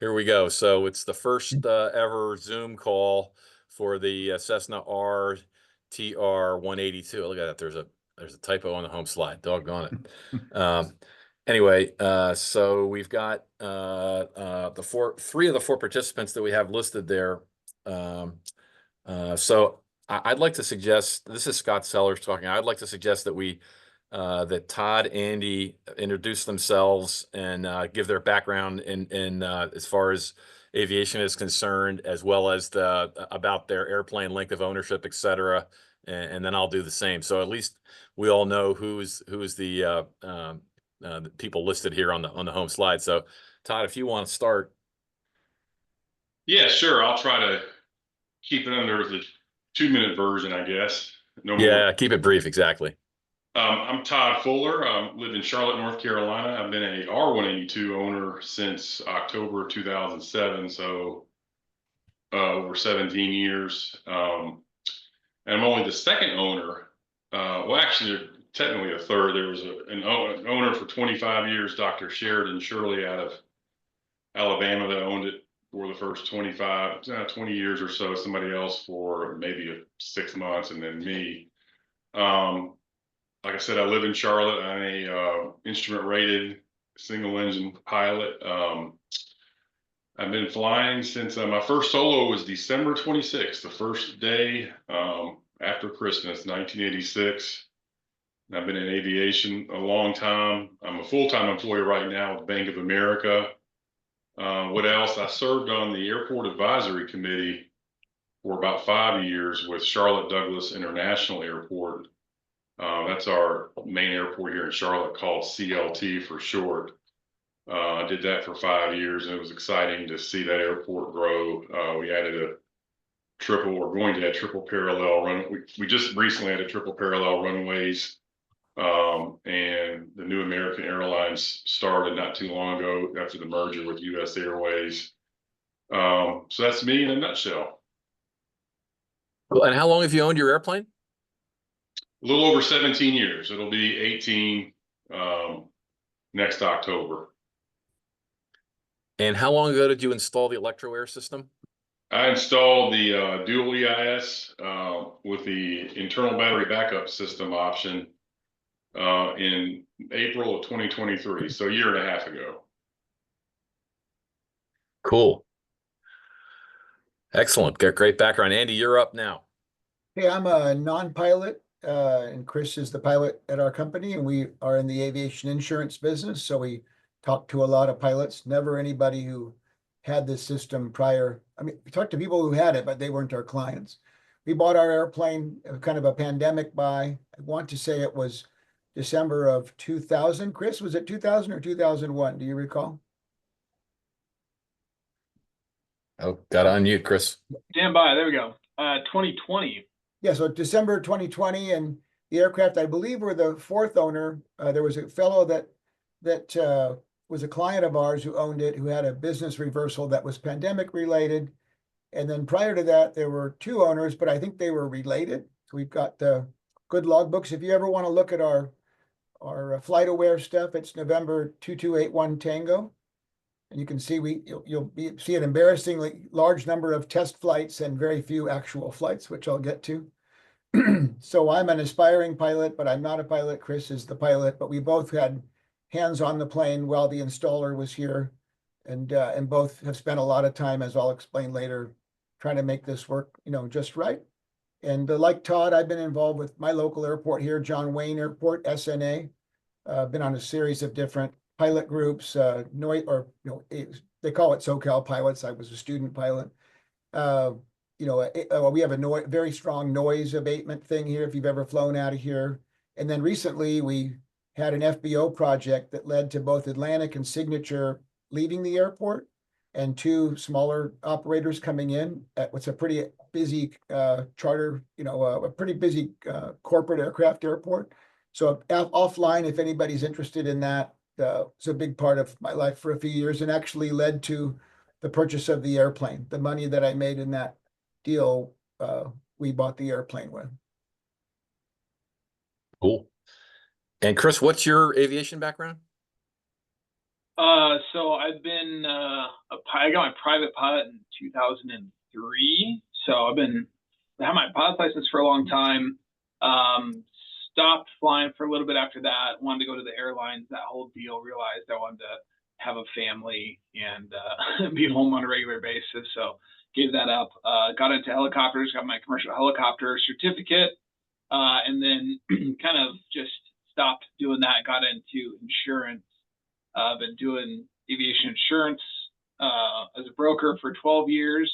Here we go. So it's the first ever Zoom call for the Cessna R TR182. Look at that. There's a typo on the home slide. Doggone it. Anyway, so we've got three of the four participants that we have listed there. So I'd like to suggest, this is Scott Sellers talking. I'd like to suggest that that Todd, Andy introduce themselves and give their background in as far as aviation is concerned, as well as about their airplane, length of ownership, etc. And then I'll do the same. So at least we all know who's the people listed here on the home slide. So Todd, if you want to start. Yeah, sure. I'll try to keep it under the 2-minute version, I guess. No more. Yeah, keep it brief. Exactly. I'm Todd Fuller. Live in Charlotte, North Carolina. I've been a R182 owner since October 2007, so over 17 years. And I'm only the second owner. Well, actually, technically a third. There was an owner for 25 years, Dr. Sheridan Shirley out of Alabama, that owned it for the first 20 years or so. Somebody else for maybe 6 months, and then me. Like I said, I live in Charlotte. I'm a instrument rated single engine pilot. I've been flying since my first solo was December 26th, the first day after Christmas, 1986. And I've been in aviation a long time. I'm a full-time employee right now with Bank of America. What else? I served on the Airport Advisory Committee for about 5 years with Charlotte Douglas International Airport. That's our main airport here in Charlotte, called CLT for short. I did that for 5 years, and it was exciting to see that airport grow. We added we're going to add triple parallel run. We just recently added triple parallel runways, and the new American Airlines started not too long ago after the merger with US Airways. So that's me in a nutshell. Well, and how long have you owned your airplane? A little over 17 years. It'll be 18 next October. And how long ago did you install the Electroair system? I installed the dual EIS with the internal battery backup system option in April of 2023, so a year and a half ago. Cool. Excellent. Great background. Andy, you're up now. Hey, I'm a non-pilot, and Chris is the pilot at our company, and we are in the aviation insurance business. So we talk to a lot of pilots, never anybody who had this system prior. I mean, we talked to people who had it, but they weren't our clients. We bought our airplane, kind of a pandemic buy. I want to say it was December of 2000. Chris, was it 2000 or 2001? Do you recall? Oh, got to unmute, Chris. Stand by. There we go. 2020. Yeah, so December 2020, and the aircraft, I believe, were the fourth owner. There was a fellow that was a client of ours who owned it, who had a business reversal that was pandemic related. And then prior to that, there were two owners, but I think they were related. So we've got the good logbooks. If you ever want to look at our flight aware stuff, it's November 2281 Tango. And you can see you'll see an embarrassingly large number of test flights and very few actual flights, which I'll get to. So I'm an aspiring pilot, but I'm not a pilot. Chris is the pilot, but we both had hands on the plane while the installer was here, and both have spent a lot of time, as I'll explain later, trying to make this work, just right. And like Todd, I've been involved with my local airport here, John Wayne Airport, SNA. Been on a series of different pilot groups, they call it SoCal pilots. I was a student pilot. We have a very strong noise abatement thing here, if you've ever flown out of here. And then recently we had an FBO project that led to both Atlantic and Signature leaving the airport, and two smaller operators coming in at what's a pretty busy charter, a pretty busy corporate aircraft airport. So offline, if anybody's interested in that, it's a big part of my life for a few years, and actually led to the purchase of the airplane. The money that I made in that deal, we bought the airplane with. Cool. And Chris, what's your aviation background? So I've been I got my private pilot in 2003. So I had my pilot license for a long time. Stopped flying for a little bit after that. Wanted to go to the airlines, that whole deal. Realized I wanted to have a family and be home on a regular basis. So gave that up. Got into helicopters. Got my commercial helicopter certificate, and then kind of just stopped doing that. Got into insurance. Been doing aviation insurance as a broker for 12 years,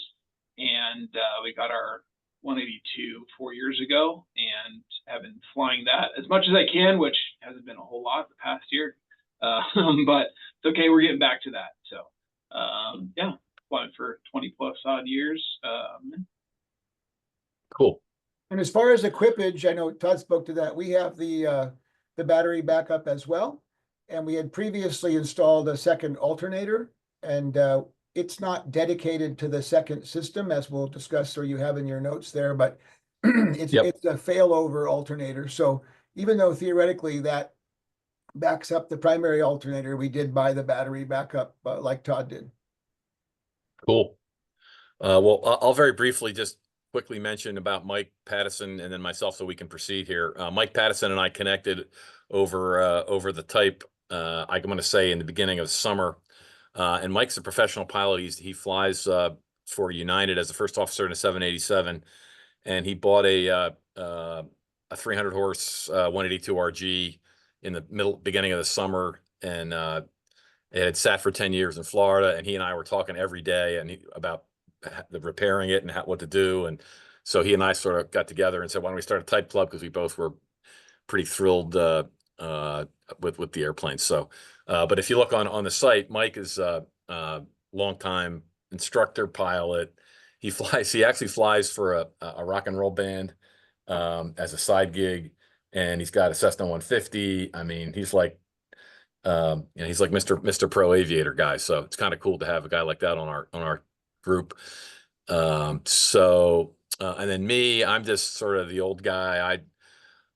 and we got our 182 4 years ago, and have been flying that as much as I can, which hasn't been a whole lot the past year, but it's okay. We're getting back to that. So yeah, flying for 20 plus odd years. Cool. And as far as equipage, I know Todd spoke to that. We have the battery backup as well. And we had previously installed a second alternator, and it's not dedicated to the second system, as we'll discuss, or you have in your notes there, but it's a failover alternator. So even though theoretically that backs up the primary alternator, we did buy the battery backup like Todd did. Cool. Well, I'll very briefly just quickly mention about Mike Pattison and then myself so we can proceed here. Mike Pattison and I connected over the type, I'm going to say in the beginning of summer. And Mike's a professional pilot. He flies for United as a first officer in a 787. And he bought a 300 horse 182 RG in the beginning of the summer. And it had sat for 10 years in Florida. And he and I were talking every day about the repairing it and what to do. And so he and I sort of got together and said, why don't we start a type club? Because we both were pretty thrilled with the airplane. So, but if you look on the site, Mike is a longtime instructor pilot. He actually flies for a rock and roll band as a side gig, and he's got a Cessna 150. I mean, he's like Mr. Pro Aviator guy. So it's kind of cool to have a guy like that on our group. And then me, I'm just sort of the old guy.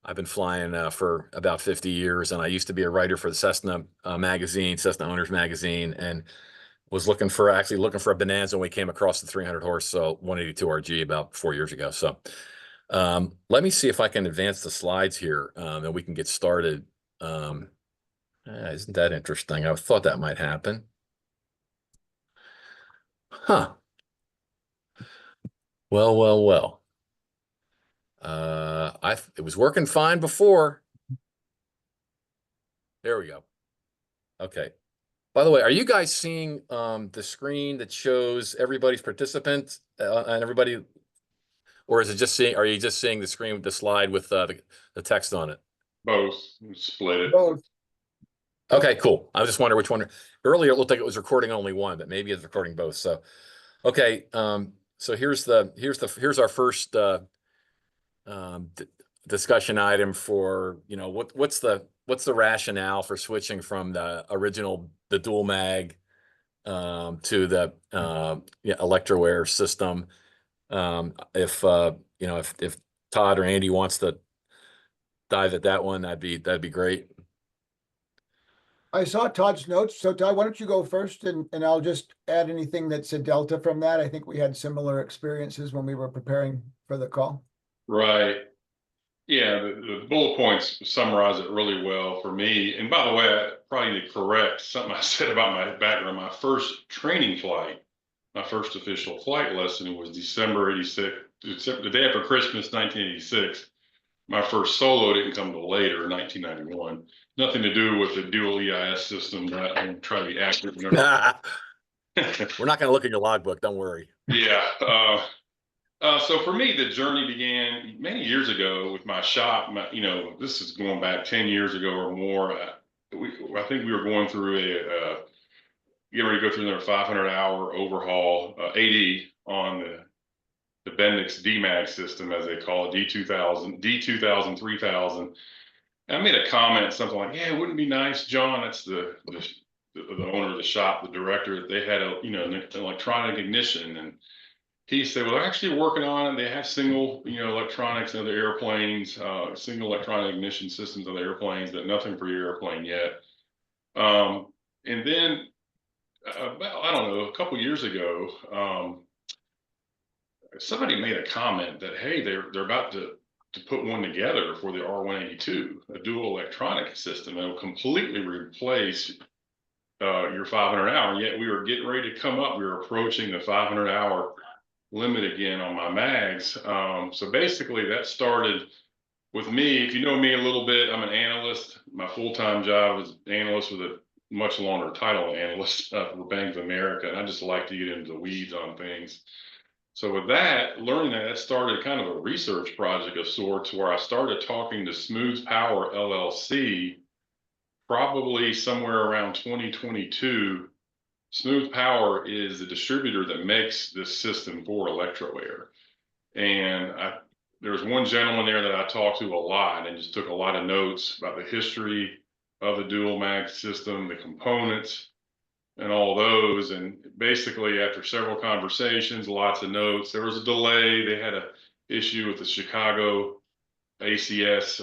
I've been flying for about 50 years, and I used to be a writer for the Cessna magazine, Cessna Owners Magazine, and was looking for a bonanza when we came across the 300 horse 182 RG about 4 years ago. So let me see if I can advance the slides here, and we can get started. Isn't that interesting? I thought that might happen. Huh. Well. It was working fine before. There we go. Okay. By the way, are you guys seeing the screen that shows everybody's participants and everybody, or is it just are you just seeing the screen with the slide with the text on it? Both. Split it. Both. Okay, cool. I was just wondering which one. Earlier, it looked like it was recording only one, but maybe it's recording both. So, okay. So here's our first discussion item for, what's the rationale for switching from the original, the dual mag to the Electroair system. If Todd or Andy wants to dive at that one, that'd be great. I saw Todd's notes. So Todd, why don't you go first, and I'll just add anything that's a delta from that. I think we had similar experiences when we were preparing for the call. Right. Yeah, the bullet points summarize it really well for me. And by the way, I probably need to correct something I said about my background. My first training flight, my first official flight lesson was December 86, the day after Christmas, 1986. My first solo didn't come till later, 1991. Nothing to do with the dual EIS system. I'm trying to be accurate. We're not going to look at your logbook. Don't worry. Yeah. So for me, the journey began many years ago with my shop. This is going back 10 years ago or more. I think we were going through getting ready to go through another 500-hour overhaul, AD on the Bendix DMAG system, as they call it, D2000, 3000. And I made a comment, something like, "Yeah, it wouldn't be nice, John." That's the owner of the shop, the director. That they had an electronic ignition, and he said, "Well, they're actually working on it. They have single, electronics in other airplanes, single electronic ignition systems on the airplanes, but nothing for your airplane yet." And then about, I don't know, a couple years ago, somebody made a comment that, hey, they're about to put one together for the R182, a dual electronic system that will completely replace your 500 hour. Yet we were getting ready to come up. We were approaching the 500 hour limit again on my mags. So basically that started with me. If you know me a little bit, I'm an analyst. My full-time job is analyst with a much longer title than analyst for Bank of America. And I just like to get into the weeds on things. So with that, learning that started kind of a research project of sorts where I started talking to Smooth Power LLC, probably somewhere around 2022. Smooth Power is the distributor that makes this system for Electroair. And there was one gentleman there that I talked to a lot and just took a lot of notes about the history of the dual mag system, the components, and all those. And basically, after several conversations, lots of notes, there was a delay. They had an issue with the Chicago ACS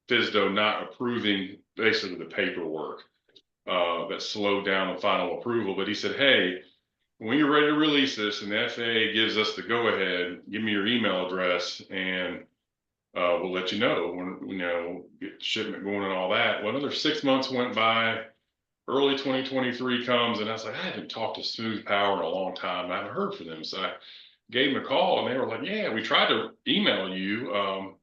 FSDO not approving basically the paperwork that slowed down the final approval. But he said, hey, when you're ready to release this and the FAA gives us the go ahead, give me your email address and we'll let you know when, we'll get shipment going and all that. Well, another 6 months went by. Early 2023 comes, and I was like, I haven't talked to Smooth Power in a long time. I haven't heard from them. So I gave them a call, and they were like, yeah, we tried to email you,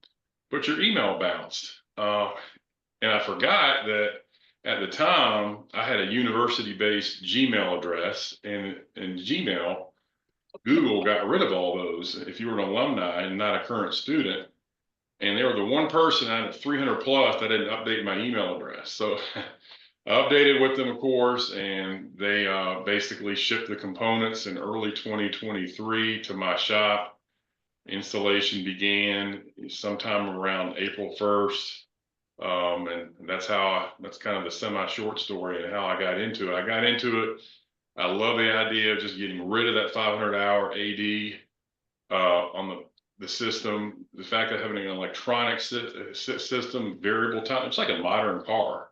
but your email bounced. And I forgot that at the time, I had a university-based Gmail address, and in Gmail, Google got rid of all those if you were an alumni and not a current student. And they were the one person out of 300 plus that didn't update my email address. So I updated with them, of course, and they basically shipped the components in early 2023 to my shop. Installation began sometime around April 1st. And that's kind of the semi-short story and how I got into it. I got into it. I love the idea of just getting rid of that 500 hour AD on the system. The fact of having an electronic system, variable time, it's like a modern car.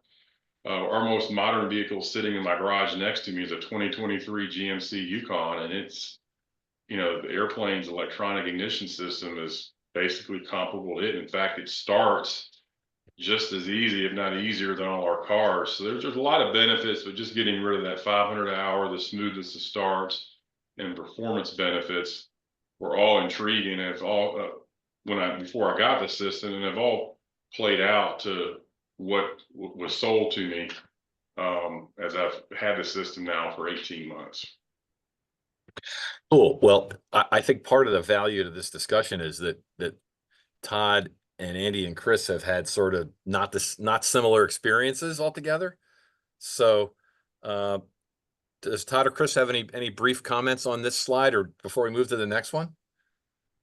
Our most modern vehicle sitting in my garage next to me is a 2023 GMC Yukon, and it's, the airplane's electronic ignition system is basically comparable to it. In fact, it starts just as easy, if not easier, than all our cars. So there's a lot of benefits, but just getting rid of that 500 hour, the smoothness of starts, and performance benefits were all intriguing. And it's all before I got the system, and have all played out to what was sold to me as I've had the system now for 18 months. Cool. Well, I think part of the value to this discussion is that Todd and Andy and Chris have had sort of not similar experiences altogether. So does Todd or Chris have any brief comments on this slide, or before we move to the next one?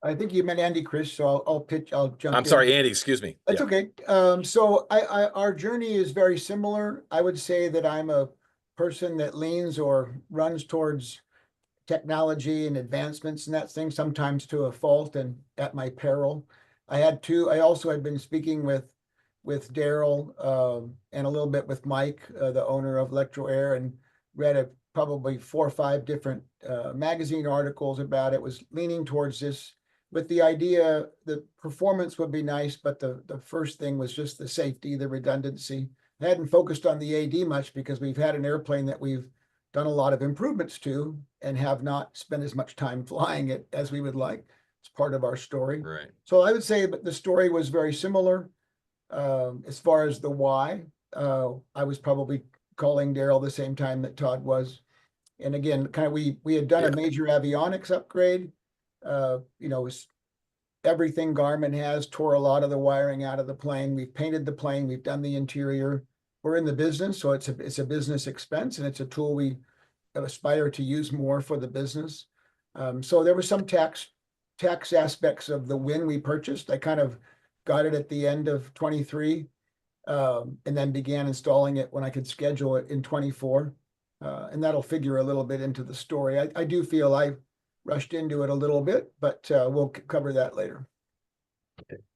I think you meant Andy, Chris, so I'll jump in. I'm sorry, Andy, excuse me. That's Yeah. okay. So our journey is very similar. I would say that I'm a person that leans or runs towards technology and advancements and that thing, sometimes to a fault and at my peril. I also had been speaking with Daryl and a little bit with Mike, the owner of Electroair, and read probably 4 or 5 different magazine articles about it. Was leaning towards this with the idea that performance would be nice, but the first thing was just the safety, the redundancy. I hadn't focused on the AD much because we've had an airplane that we've done a lot of improvements to and have not spent as much time flying it as we would like. It's part of our story. Right. So I would say that the story was very similar. As far as the why, I was probably calling Daryl the same time that Todd was. And again, kind of we had done a major avionics upgrade. Everything Garmin has, tore a lot of the wiring out of the plane. We've painted the plane. We've done the interior. We're in the business, so it's a business expense, and it's a tool we aspire to use more for the business. So there was some tax aspects of the when we purchased. I kind of got it at the end of 23, and then began installing it when I could schedule it in 24. And that'll figure a little bit into the story. I do feel I rushed into it a little bit, but we'll cover that later.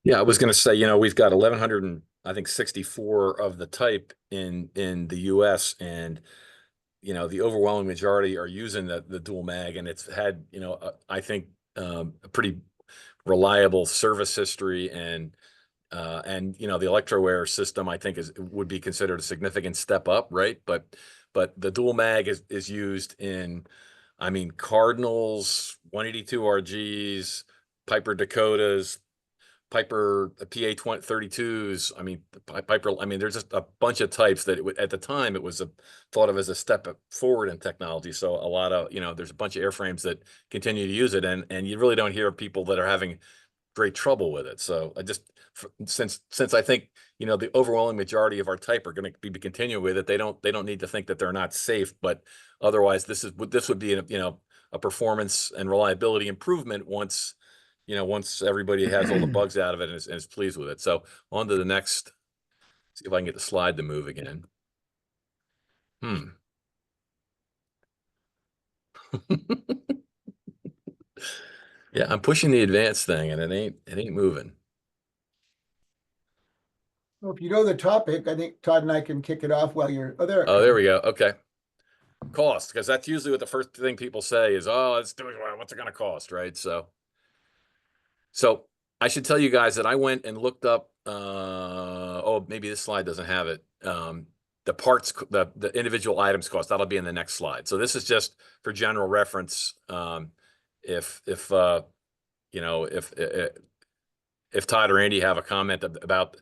Yeah, I was going to say, we've got 1,100 and I think 64 of the type in the U.S. and the overwhelming majority are using the dual mag, and it's had I think a pretty reliable service history, and the Electroair system I think would be considered a significant step up, right? But the dual mag is used in, I mean, Cardinals, 182 RGs, Piper Dakotas, Piper PA-32s. I mean, Piper. I mean, there's just a bunch of types that at the time it was thought of as a step forward in technology. So a lot of there's a bunch of airframes that continue to use it, and you really don't hear of people that are having great trouble with it. So I just since I think the overwhelming majority of our type are going to be continuing with it, they don't need to think that they're not safe. But otherwise, this would be a performance and reliability improvement once everybody has all the bugs out of it and is pleased with it. So on to the next. See if I can get the slide to move again. Yeah, I'm pushing the advanced thing and it ain't moving. Well, if you know the topic, I think Todd and I can kick it off while you're, oh, there. Oh, there we go. Okay. Cost, because that's usually what the first thing people say is, oh, it's doing well, what's it going to cost, right? So I should tell you guys that I went and looked up, oh, maybe this slide doesn't have it. The parts, the individual items cost, that'll be in the next slide. So this is just for general reference. If Todd or Andy have a comment about,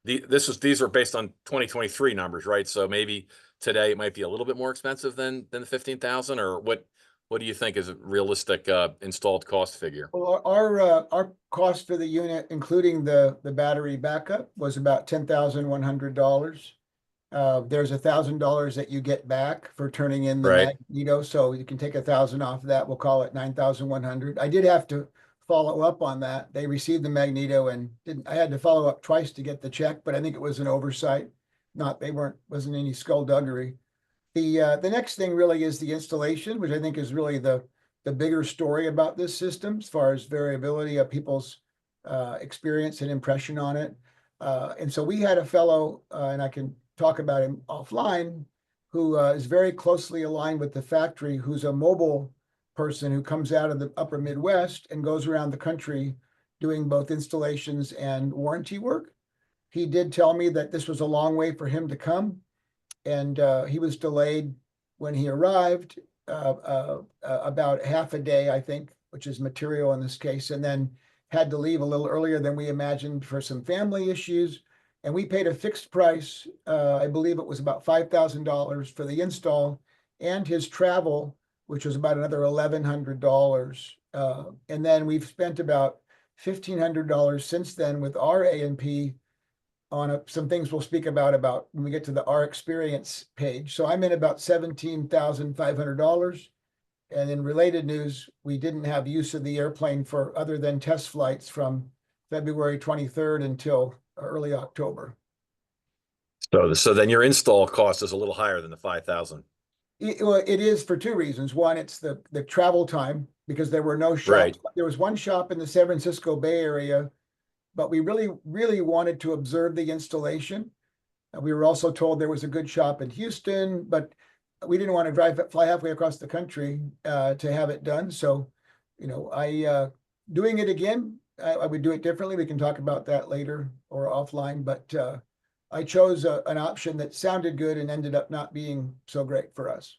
these are based on 2023 numbers, right? So maybe today it might be a little bit more expensive than the 15,000, or what do you think is a realistic installed cost figure? Well, our cost for the unit, including the battery backup, was about $10,100. There's $1,000 that you get back for turning in the Right. magneto, so you can take 1,000 off of that. We'll call it 9,100. I did have to follow up on that. They received the magneto and I had to follow up twice to get the check, but I think it was an oversight. Wasn't any skullduggery. The next thing really is the installation, which I think is really the bigger story about this system as far as variability of people's experience and impression on it. And so we had a fellow, and I can talk about him offline, who is very closely aligned with the factory, who's a mobile person who comes out of the upper Midwest and goes around the country doing both installations and warranty work. He did tell me that this was a long way for him to come, and he was delayed when he arrived about half a day, I think, which is material in this case, and then had to leave a little earlier than we imagined for some family issues. And we paid a fixed price. I believe it was about $5,000 for the install and his travel, which was about another $1,100. And then we've spent about $1,500 since then with our A&P on some things we'll speak about when we get to the R experience page. So I'm in about $17,500. And in related news, we didn't have use of the airplane for other than test flights from February 23rd until early October. So then your install cost is a little higher than the 5,000. Well, it is for two reasons. One, it's the travel time, because there were no shops. Right. There was one shop in the San Francisco Bay Area, but we really, really wanted to observe the installation. We were also told there was a good shop in Houston, but we didn't want to fly halfway across the country to have it done. So, doing it again, I would do it differently. We can talk about that later or offline, but I chose an option that sounded good and ended up not being so great for us.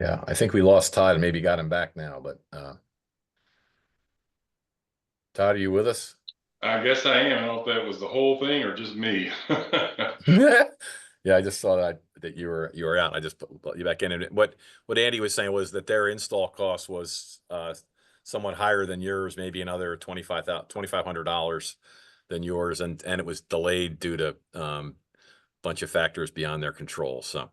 Yeah, I think we lost Todd and maybe got him back now, but Todd, are you with us? I guess I am. I don't know if that was the whole thing or just me. Yeah, I just saw that you were out. I just put you back in. And what Andy was saying was that their install cost was somewhat higher than yours, maybe another $2,500 than yours, and it was delayed due to a bunch of factors beyond their control. So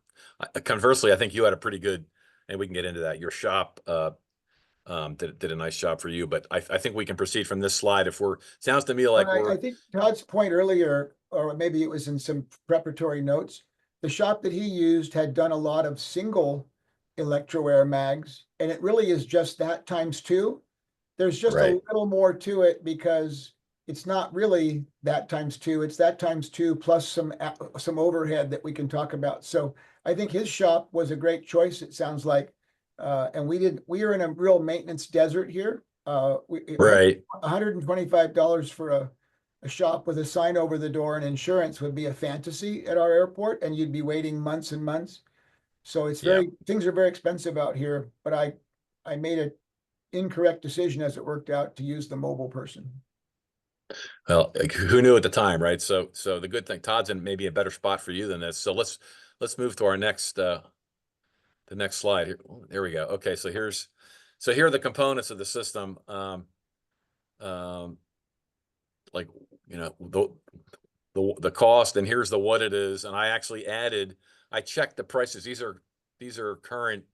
conversely, I think you had a pretty good, and we can get into that. Your shop did a nice job for you, but I think we can proceed from this slide. Sounds to me like I think Todd's point earlier, or maybe it was in some preparatory notes, the shop that he used had done a lot of single Electroair mags, and it really is just that times two. There's just a Right. little more to it because it's not really that times two. It's that times two plus some overhead that we can talk about. So I think his shop was a great choice. It sounds like, and we are in a real maintenance desert here. Right. $125 for a shop with a sign over the door and insurance would be a fantasy at our airport, and you'd be waiting months and months. So it's Yeah. things are very expensive out here, but I made an incorrect decision as it worked out to use the mobile person. Well, like, who knew at the time, right? So the good thing, Todd's in maybe a better spot for you than this. So let's move to our next the next slide. There we go. Okay, so here are the components of the system. Like, you know, the cost, and here's the what it is. And I actually I checked the prices. These are current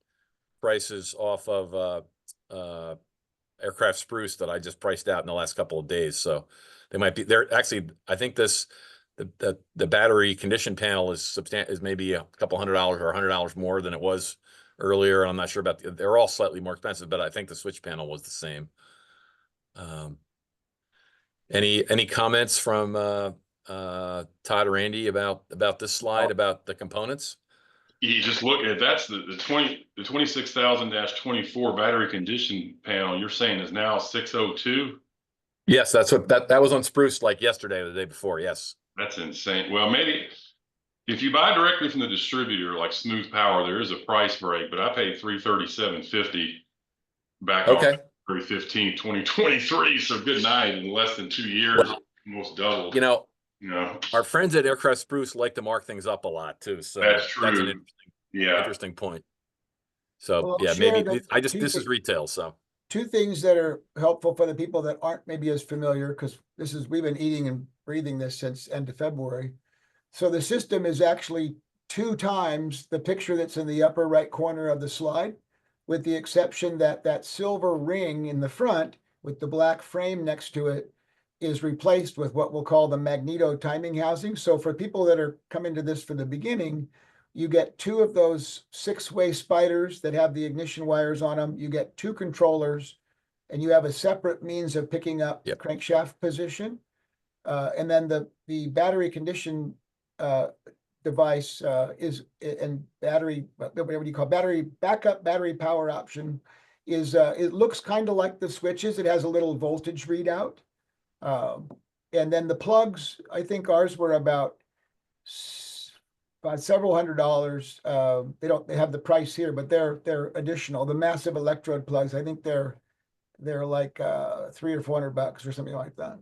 prices off of Aircraft Spruce that I just priced out in the last couple of days. So they're actually, I think the battery condition panel is maybe a couple $100 or $100 more than it was earlier. And I'm not sure about they're all slightly more expensive, but I think the switch panel was the same. Any comments from Todd or Andy about this slide, about the components? You just look at that's the 26,000-24 battery condition panel. You're saying is now 602. Yes, that's what that was on Spruce like yesterday or the day before. Yes, That's insane. Well, maybe if you buy directly from the distributor like Smooth Power, there is a price break, but I paid $337.50 back on okay. February 15th, 2023. So good night. In less than 2 years, Well, almost doubled. you know, You know, our friends at Aircraft Spruce like to mark things up a lot too. So that's true. that's an Yeah. interesting point. So Well, yeah, share maybe this is two retail. So two things that are helpful for the people that aren't maybe as familiar, because we've been eating and breathing this since end of February. So the system is actually 2 times the picture that's in the upper right corner of the slide, with the exception that that silver ring in the front with the black frame next to it is replaced with what we'll call the magneto timing housing. So for people that are coming to this for the beginning, you get 2 of those 6-way spiders that have the ignition wires on them. You get 2 controllers, and you have a separate means of picking up Yep. crankshaft position. And then the battery condition device is and battery, whatever you call battery backup, battery power option is it looks kind of like the switches. It has a little voltage readout. And then the plugs, I think ours were about several $100s. They have the price here, but they're additional. The massive electrode plugs, I think they're like $300 or $400 or something like that.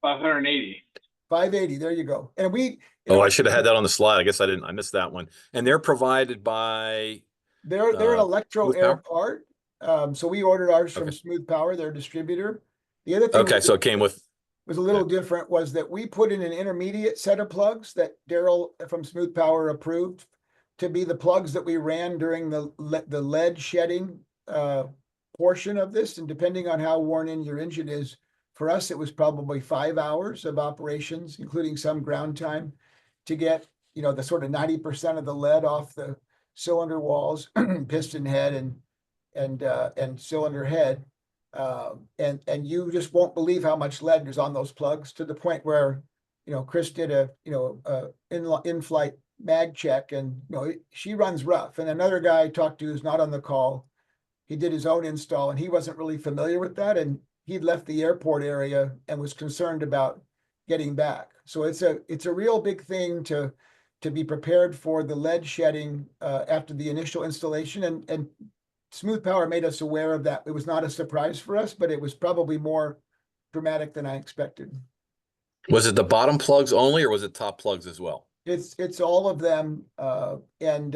580. 580. There you go. And I should have had that on the slide. I guess I didn't. I missed that one. And they're provided by they're an Electroair part. So we ordered ours from Okay. Smooth Power, their distributor. The other thing Okay, so it came with was a little different was that we put in an intermediate set of plugs that Daryl from Smooth Power approved to be the plugs that we ran during the lead shedding portion of this. And depending on how worn in your engine is, for us, it was probably 5 hours of operations, including some ground time, to get, the sort of 90% of the lead off the cylinder walls, piston head and cylinder head. And you just won't believe how much lead is on those plugs, to the point where, Chris did a in-flight mag check, and, she runs rough. And another guy I talked to who's not on the call, he did his own install and he wasn't really familiar with that. And he'd left the airport area and was concerned about getting back. So it's a real big thing to be prepared for the lead shedding after the initial installation. And Smooth Power made us aware of that. It was not a surprise for us, but it was probably more dramatic than I expected. Was it the bottom plugs only, or was it top plugs as well? It's all of them, and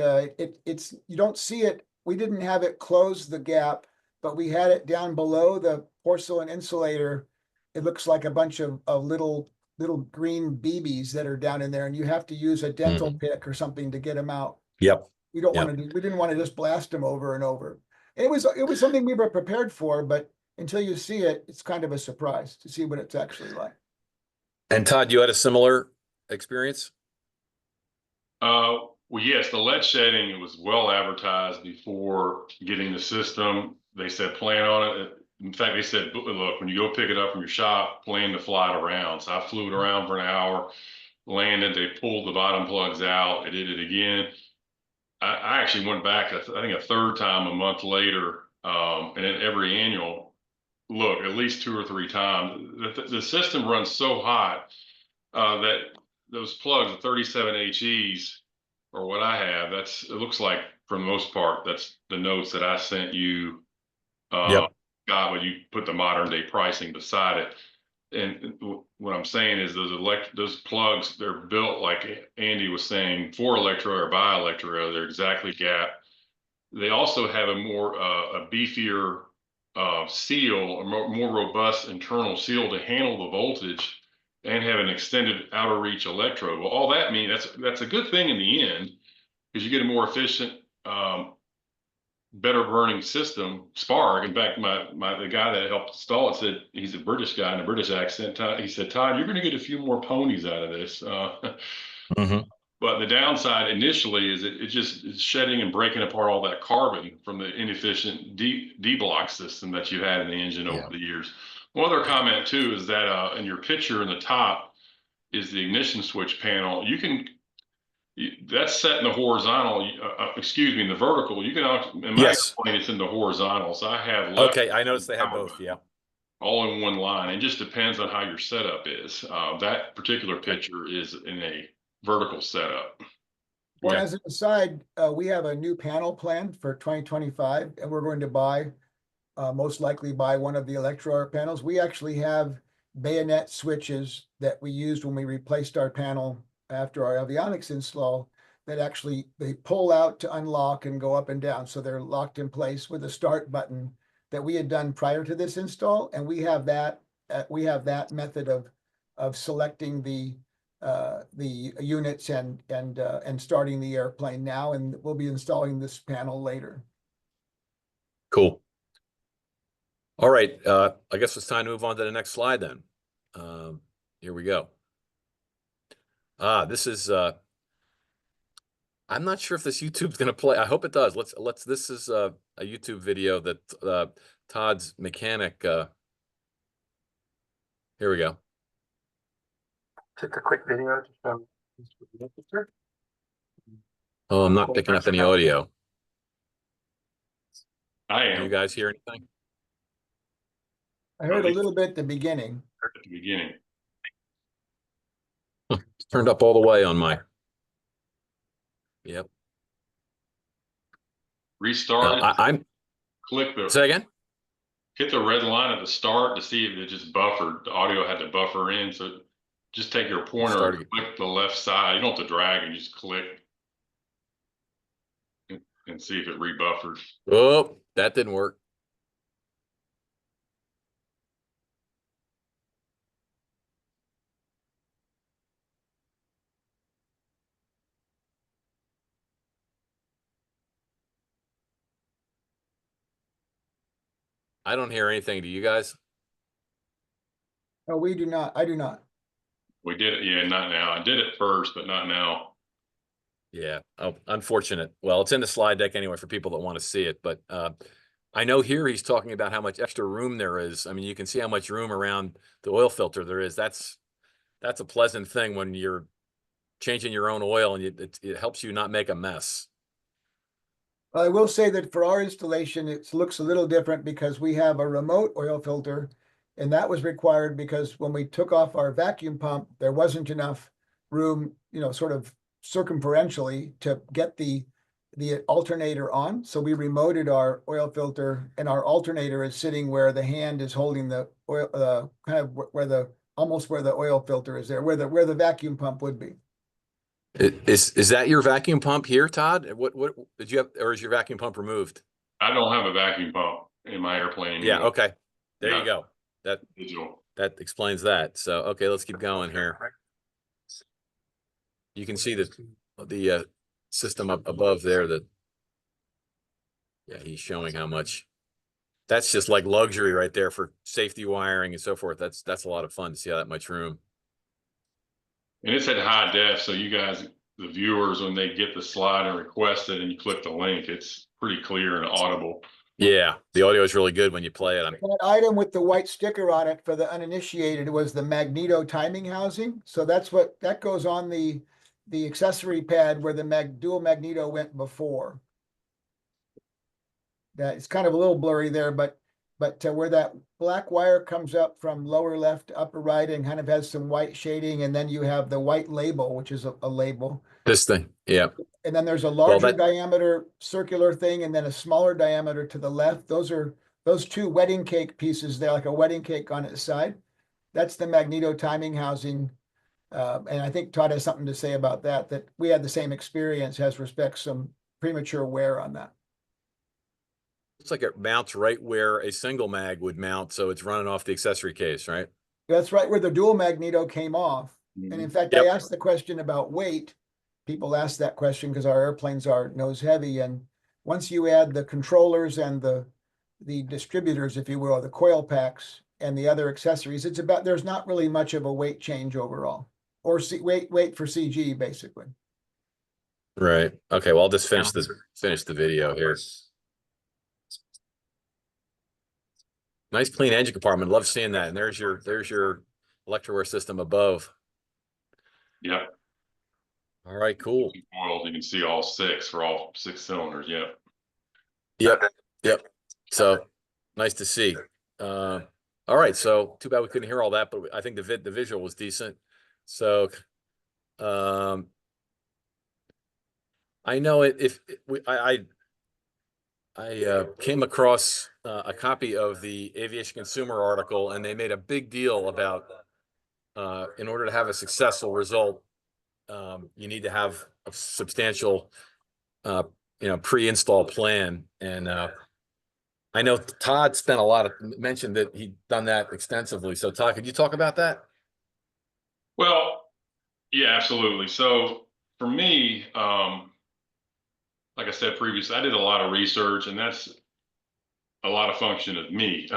it's you don't see it. We didn't have it close the gap, but we had it down below the porcelain insulator. It looks like a bunch of little green BBs that are down in there, and you have to use a dental pick or something to get them out. Yep. We didn't want to just blast them over and over. It was something we were prepared for, but until you see it, it's kind of a surprise to see what it's actually like. And Todd, you had a similar experience? Well, yes, the lead shedding, it was well advertised before getting the system. they said plan on it. In fact, they said, look, when you go pick it up from your shop, plan to fly it around. So I flew it around for an hour, landed, they pulled the bottom plugs out, I did it again. I actually went back, I think a third time a month later, and then every annual look, at least 2 or 3 times. The system runs so hot that those plugs, the 37 HEs, or what I have, it looks like for the most part, that's the notes that I sent you, Yep. Scott, when you put the modern day pricing beside it. And what I'm saying is those plugs, they're built like Andy was saying for Electroair or by Electroair. They're exactly gap. They also have a beefier seal, a more robust internal seal to handle the voltage, and have an extended outer reach electrode. Well, all that means that's a good thing in the end because you get a more efficient, better burning system, spark. In fact, the guy that helped install it said, he's a British guy in a British accent. He said, Todd, you're going to get a few more ponies out of this. But the downside initially is it just is shedding and breaking apart all that carbon from the inefficient D-block system that you had in the engine over the years. One other comment too is that in your picture in the top is the ignition switch panel. That's set in the horizontal, excuse me, in the vertical. You can, in my airplane, it's in the horizontal. So I have left. Okay, I noticed they have both, yeah. All in one line. It just depends on how your setup is. That particular picture is in a vertical setup. Well, as an aside, we have a new panel planned for 2025, and we're going to buy, most likely buy one of the Electroair panels. We actually have bayonet switches that we used when we replaced our panel after our avionics install that actually they pull out to unlock and go up and down. So they're locked in place with a start button that we had done prior to this install. And we have that method of selecting the units and starting the airplane now, and we'll be installing this panel later. Cool. All right, I guess it's time to move on to the next slide then. Here we go. This is I'm not sure if this YouTube's going to play. I hope it does. This is a YouTube video that Todd's mechanic. Here we go. Just a quick video to show. Oh, I'm not picking up any audio. I am. Do you guys hear anything? I heard a little bit at the beginning. At the beginning. It's turned up all the way on my. Yep. Restart. I'm. Click the. Say again. Hit the red line at the start to see if it just buffered. The audio had to buffer in, so just take your pointer and click the left side. You don't have to drag and just click and see if it rebuffered. Oh, that didn't work. I don't hear anything. Do you guys? No, we do not. I do not. We did it. Yeah, not now. I did it first, but not now. Yeah. Oh, unfortunate. Well, it's in the slide deck anyway for people that want to see it. But I know here he's talking about how much extra room there is. I mean, you can see how much room around the oil filter there is. That's a pleasant thing when you're changing your own oil, and it helps you not make a mess. I will say that for our installation, it looks a little different because we have a remote oil filter, and that was required because when we took off our vacuum pump, there wasn't enough room, sort of circumferentially to get the alternator on. So we remoted our oil filter, and our alternator is sitting where the hand is holding the oil, kind of almost where the oil filter is there, where the vacuum pump would be. Is that your vacuum pump here, Todd? What did you have, or is your vacuum pump removed? I don't have a vacuum pump in my airplane anymore. Yeah. Okay. There you go. Digital. That explains that. So, okay, let's keep going here. You can see the system up above there yeah, he's showing how much. That's just like luxury right there for safety wiring and so forth. That's a lot of fun to see how that much room. And it's at high def, so you guys, the viewers, when they get the slide and request it and you click the link, it's pretty clear and audible. Yeah, the audio is really good when you play it. That item with the white sticker on it for the uninitiated was the magneto timing housing. So that goes on the accessory pad where the dual magneto went before. That it's kind of a little blurry there, but where that black wire comes up from lower left to upper right and kind of has some white shading, and then you have the white label, which is a label. This thing, yeah. And then there's a larger that- diameter circular thing and then a smaller diameter to the left. Those two wedding cake pieces there, like a wedding cake on its side. That's the magneto timing housing. And I think Todd has something to say about that we had the same experience as respects some premature wear on that. Looks like it mounts right where a single mag would mount, so it's running off the accessory case, right? That's right where the dual magneto came off. And in fact, I asked the question about weight. People ask that question because our airplanes are nose heavy. And once you add the controllers and the distributors, if you will, the coil packs and the other accessories, there's not really much of a weight change overall, or weight for CG basically. Right. Okay. Well, I'll just finish the video here. Nice clean engine compartment. Love seeing that. And there's your Electroair system above. Yeah. All right, cool. Oils, you can see all 6 for all 6 cylinders. Yeah. Yep. So nice to see. All right. So too bad we couldn't hear all that, but I think the visual was decent. So, I know I came across a copy of the Aviation Consumer article, and they made a big deal about in order to have a successful result, you need to have a substantial, pre-install plan. And I know Todd mentioned that he'd done that extensively. So Todd, could you talk about that? Well, yeah, absolutely. So for me, like I said previously, I did a lot of research, and that's a lot of function of me.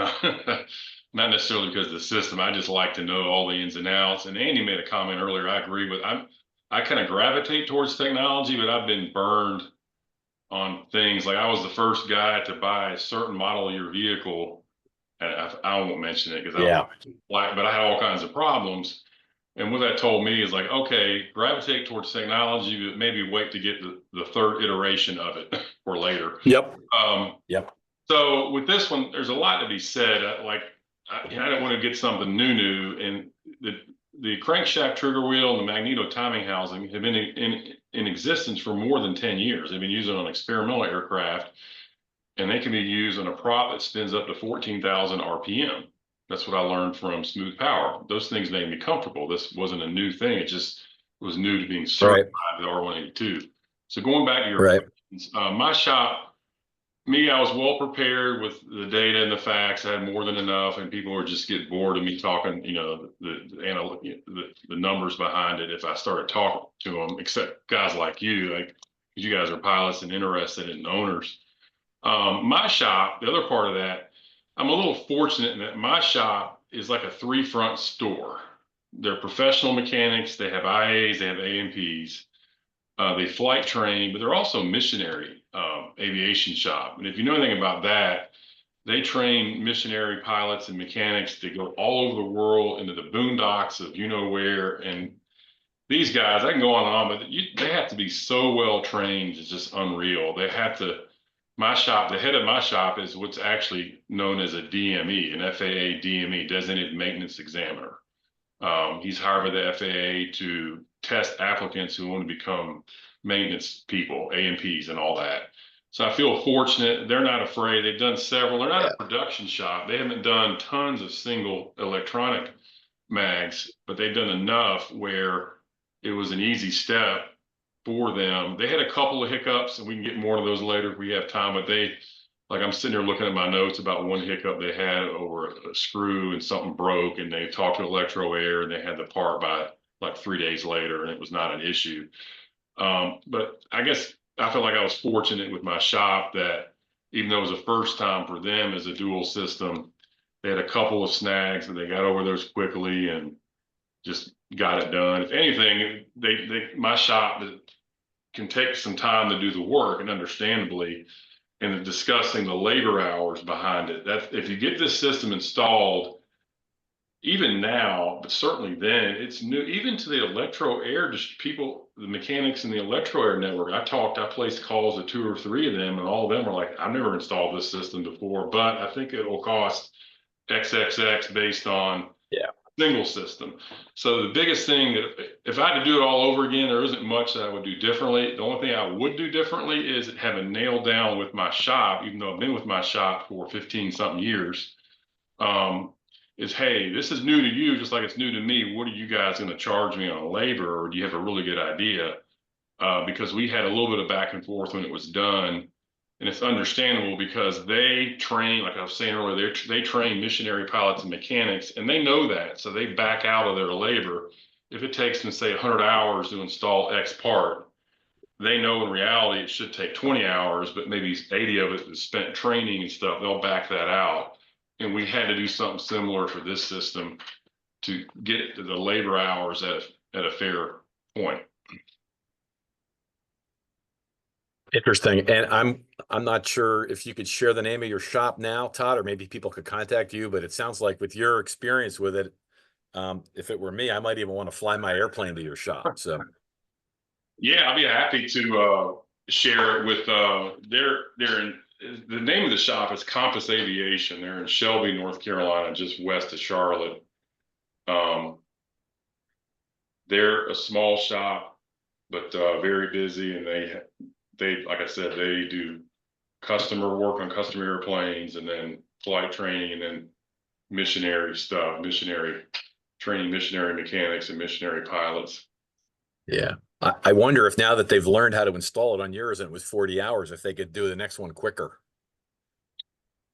Not necessarily because of the system. I just like to know all the ins and outs. And Andy made a comment earlier. I agree with. I kind of gravitate towards technology, but I've been burned on things. Like I was the first guy to buy a certain model of your vehicle. And I won't mention it because but I had all kinds of problems. And what that told me is like, okay, gravitate towards technology, but maybe wait to get the 3rd iteration of it or later. Yep. So with this one, there's a lot to be said. I don't want to get something new. And the crankshaft trigger wheel and the magneto timing housing have been in existence for more than 10 years. They've been used on experimental aircraft, and they can be used on a prop that spins up to 14,000 RPM. That's what I learned from Smooth Power. Those things made me comfortable. This wasn't a new thing. It just was new to being certified with R182. So going back to your questions, my shop, I was well prepared with the data and the facts. I had more than enough, and people were just getting bored of me talking, the numbers behind it if I started talking to them, except guys like you guys are pilots and interested in owners. My shop, the other part of that, I'm a little fortunate in that my shop is like a 3-front store. They're professional mechanics. They have IAs, they have AMPs. They flight train, but they're also missionary aviation shop. And if you know anything about that, they train missionary pilots and mechanics to go all over the world into the boondocks of where. And these guys, I can go on and on, but they have to be so well trained. It's just unreal. They have to. My shop, the head of my shop is what's actually known as a DME, an FAA DME, Designated Maintenance Examiner. He's hired by the FAA to test applicants who want to become maintenance people, AMPs and all that. So I feel fortunate. They're not afraid. They've done several. They're not a production shop. They haven't done tons of single electronic mags, but they've done enough where it was an easy step for them. They had a couple of hiccups, and we can get more of those later if we have time, but I'm sitting here looking at my notes about one hiccup they had over a screw and something broke, and they talked to Electroair and they had the part by like 3 days later, and it was not an issue. But I guess I felt like I was fortunate with my shop that even though it was the first time for them as a dual system, they had a couple of snags, and they got over those quickly and just got it done. If anything, my shop can take some time to do the work, and understandably, and discussing the labor hours behind it. That if you get this system installed, even now, but certainly then, it's new, even to the Electroair people, the mechanics in the Electroair network. I placed calls to 2 or 3 of them, and all of them were like, I've never installed this system before, but I think it will cost XXX based on single system. So the biggest thing that if I had to do it all over again, there isn't much that I would do differently. The only thing I would do differently is have a nail down with my shop, even though I've been with my shop for 15 something years. Is, hey, this is new to you, just like it's new to me. What are you guys going to charge me on labor? Or do you have a really good idea? Because we had a little bit of back and forth when it was done. And it's understandable because they train, like I was saying earlier, they train missionary pilots and mechanics, and they know that. So they back out of their labor. If it takes them, say, 100 hours to install X part, they know in reality it should take 20 hours, but maybe 80 of it is spent training and stuff. They'll back that out. And we had to do something similar for this system to get the labor hours at a fair point. Interesting. And I'm not sure if you could share the name of your shop now, Todd, or maybe people could contact you, but it sounds like with your experience with it, if it were me, I might even want to fly my airplane to your shop. So yeah, I'll be happy to share it with they're in the name of the shop is Compass Aviation. They're in Shelby, North Carolina, just west of Charlotte. They're a small shop, but very busy, and they like I said, they do customer work on custom airplanes, and then flight training, and then missionary stuff, missionary training, missionary mechanics, and missionary pilots. yeah. I wonder if now that they've learned how to install it on yours and it was 40 hours, if they could do the next one quicker.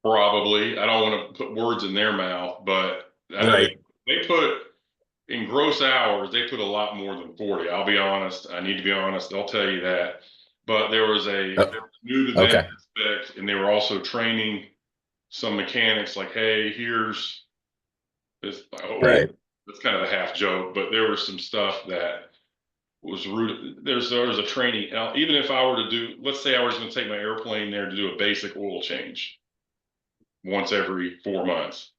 Probably. I don't want to put words in their mouth, but I know they put in gross hours, they put a lot more than 40. I'll be honest. I need to be honest. They'll tell you that. But there was new to them aspect, and they were also training some mechanics like, hey, here's this. Right. That's kind of a half joke, but there was some stuff that was rude. There was a training. Even if I were to do, let's say I was going to take my airplane there to do a basic oil change once every 4 months.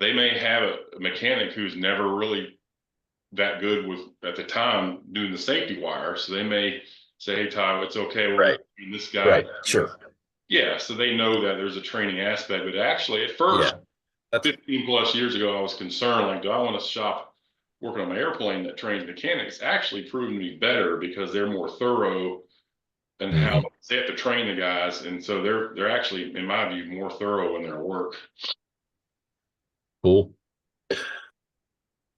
They may have a mechanic who's never really that good with, at the time, doing the safety wire. So they may say, hey, Todd, it's okay. We're this guy. Right. Sure. Yeah. So they know that there's a training aspect. But actually, at first, 15 plus years ago, I was concerned, like, do I want to shop working on my airplane that trains mechanics? Actually proven to be better because they're more thorough and how they have to train the guys. And so they're actually, in my view, more thorough in their work. Cool.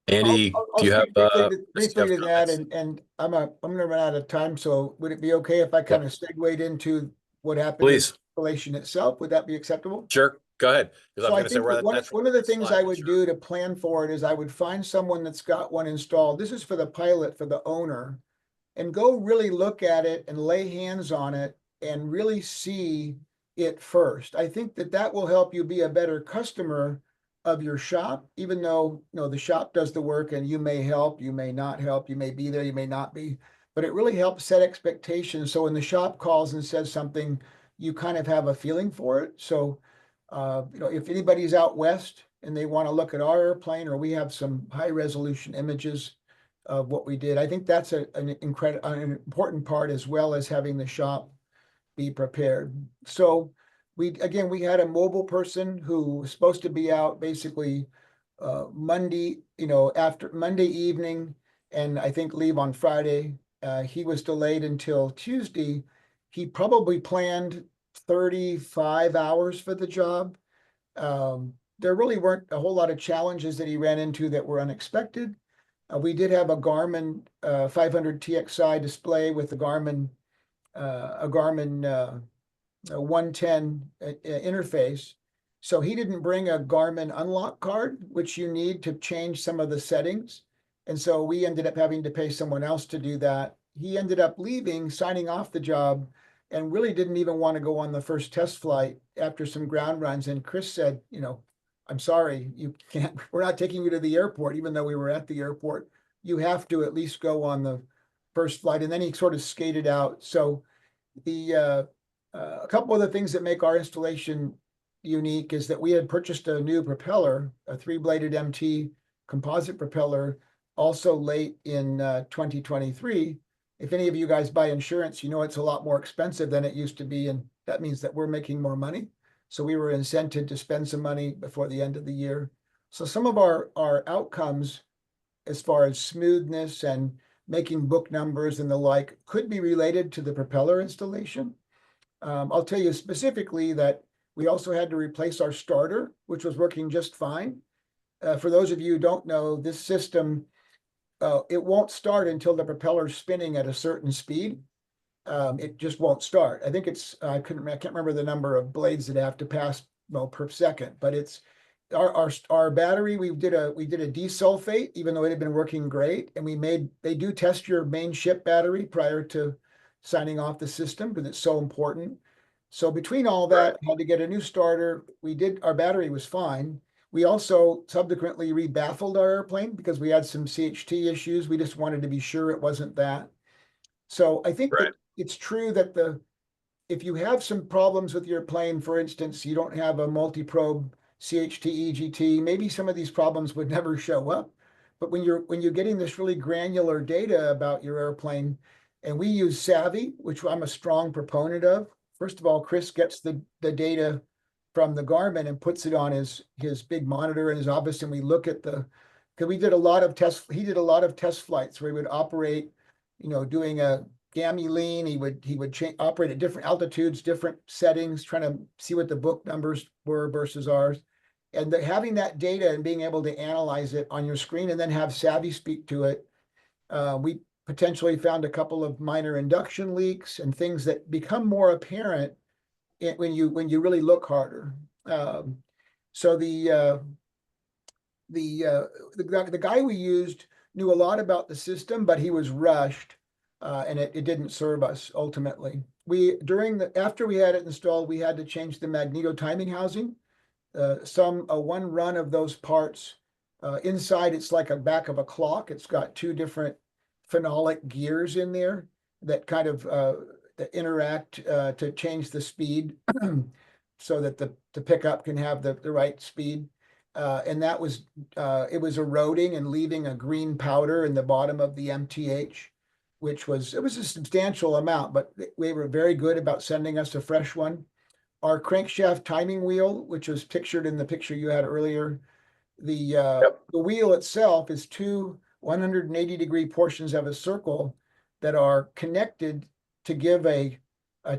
Andy, do you have briefly to that? And I'm gonna run out of time. So would it be okay if I kind of segued into what happened in the installation itself? Would that be acceptable? Sure. Go ahead. So I think one of the things I would do to plan for it is I would find someone that's got one installed. This is for the pilot, for the owner, and go really look at it and lay hands on it and really see it first. I think that will help you be a better customer of your shop, even though, the shop does the work and you may help, you may not help, you may be there, you may not be, but it really helps set expectations. So when the shop calls and says something, you kind of have a feeling for it. So, if anybody's out west and they want to look at our airplane, or we have some high resolution images of what we did, I think that's an important part, as well as having the shop be prepared. So we had a mobile person who was supposed to be out basically Monday, after Monday evening, and I think leave on Friday. He was delayed until Tuesday. He probably planned 35 hours for the job. There really weren't a whole lot of challenges that he ran into that were unexpected. We did have a Garmin 500 TXI display with a Garmin 110 interface. So he didn't bring a Garmin unlock card, which you need to change some of the settings. And so we ended up having to pay someone else to do that. He ended up leaving, signing off the job, and really didn't even want to go on the first test flight after some ground runs. And Chris said, I'm sorry, you can't, we're not taking you to the airport, even though we were at the airport. You have to at least go on the first flight. And then he sort of skated out. So A couple of the things that make our installation unique is that we had purchased a new propeller, a 3-bladed MT composite propeller, also late in 2023. If any of you guys buy insurance, you know it's a lot more expensive than it used to be, and that means that we're making more money. So we were incented to spend some money before the end of the year. So some of our outcomes as far as smoothness and making book numbers and the like could be related to the propeller installation. I'll tell you specifically that we also had to replace our starter, which was working just fine. For those of you who don't know, this system, it won't start until the propeller's spinning at a certain speed. It just won't start. I think it's, I can't remember the number of blades that have to pass, well, per second, but it's our battery. We did a desulfate, even though it had been working great. And they do test your main ship battery prior to signing off the system because it's so important. So between all that, had to get a new starter. Our battery was fine. We also subsequently rebaffled our airplane because we had some CHT issues. We just wanted to be sure it wasn't that. So I think that it's true that if you have some problems with your plane, for instance, you don't have a multi-probe CHT, EGT, maybe some of these problems would never show up. But when you're getting this really granular data about your airplane, and we use Savvy, which I'm a strong proponent of. First of all, Chris gets the data from the Garmin and puts it on his big monitor in his office, and we look at because we did a lot of tests. He did a lot of test flights where he would operate, doing a gammy lean. He would operate at different altitudes, different settings, trying to see what the book numbers were versus ours. And having that data and being able to analyze it on your screen and then have Savvy speak to it, we potentially found a couple of minor induction leaks and things that become more apparent when you really look harder. So the guy we used knew a lot about the system, but he was rushed, and it didn't serve us ultimately. After we had it installed, we had to change the magneto timing housing. One run of those parts, inside it's like a back of a clock. It's got two different phenolic gears in there that kind of that interact to change the speed so that the pickup can have the right speed. And that was it was eroding and leaving a green powder in the bottom of the MTH, which was a substantial amount, but they were very good about sending us a fresh one. Our crankshaft timing wheel, which was pictured in the picture you had earlier, the wheel itself is two 180-degree portions of a circle that are connected to give a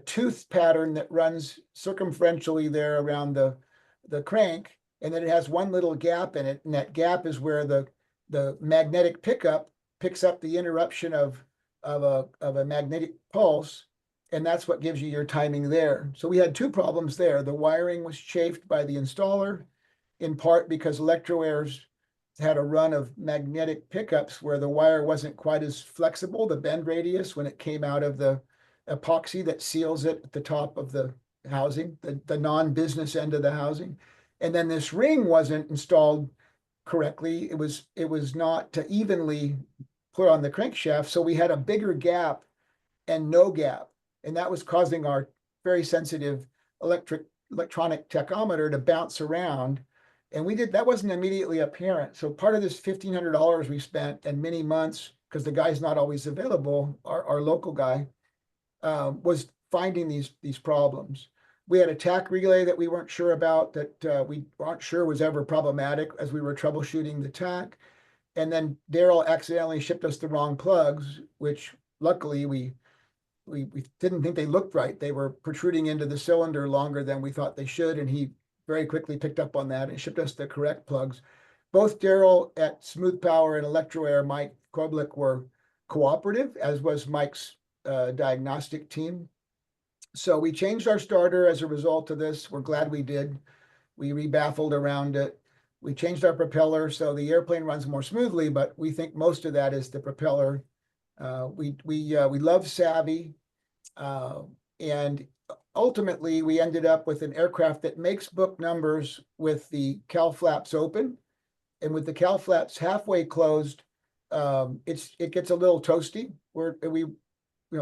tooth pattern that runs circumferentially there around the crank, and then it has one little gap in it, and that gap is where the magnetic pickup picks up the interruption of a magnetic pulse, and that's what gives you your timing there. So we had two problems there. The wiring was chafed by the installer, in part because Electroairs had a run of magnetic pickups where the wire wasn't quite as flexible, the bend radius, when it came out of the epoxy that seals it at the top of the housing, the non-business end of the housing. And then this ring wasn't installed correctly. It was not evenly put on the crankshaft, so we had a bigger gap and no gap. And that was causing our very sensitive electronic tachometer to bounce around. And that wasn't immediately apparent. So part of this $1,500 we spent and many months, because the guy's not always available, our local guy, was finding these problems. We had a tack relay that we weren't sure about, that we weren't sure was ever problematic as we were troubleshooting the tack. And then Daryl accidentally shipped us the wrong plugs, which luckily we didn't think they looked right. They were protruding into the cylinder longer than we thought they should, and he very quickly picked up on that and shipped us the correct plugs. Both Daryl at Smooth Power and Electroair, Mike Koblik, were cooperative, as was Mike's diagnostic team. So we changed our starter as a result of this. We're glad we did. We rebaffled around it. We changed our propeller so the airplane runs more smoothly, but we think most of that is the propeller. We love Savvy, and ultimately we ended up with an aircraft that makes book numbers with the cowl flaps open, and with the cowl flaps halfway closed, it gets a little toasty.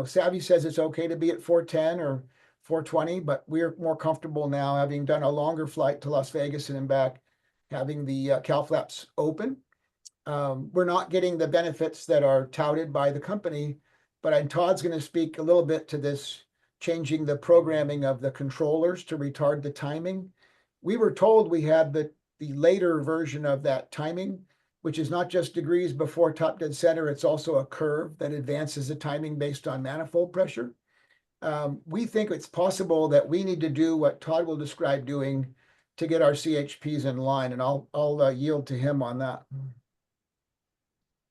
Savvy says it's okay to be at 410 or 420, but we're more comfortable now, having done a longer flight to Las Vegas and back, having the cowl flaps open. We're not getting the benefits that are touted by the company, but Todd's going to speak a little bit to this, changing the programming of the controllers to retard the timing. We were told we had the later version of that timing, which is not just degrees before top dead center, it's also a curve that advances the timing based on manifold pressure. We think it's possible that we need to do what Todd will describe doing to get our CHPs in line, and I'll yield to him on that.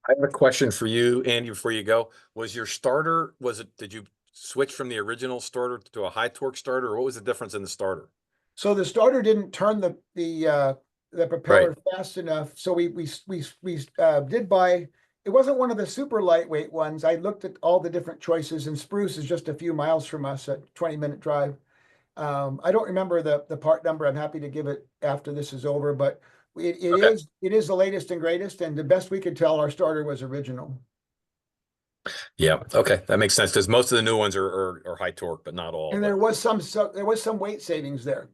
I have a question for you, Andy, before you go. Was your starter, did you switch from the original starter to a high torque starter, or what was the difference in the starter? So the starter didn't turn the propeller fast enough. So we did buy, it wasn't one of the super lightweight ones. I looked at all the different choices, and Spruce is just a few miles from us, a 20-minute drive. I don't remember the part number. I'm happy to give it after this is over, but it is the latest and greatest, and the best we could tell, our starter was original. Yeah, okay, that makes sense, because most of the new ones are high torque, but not all. And there was some weight savings there.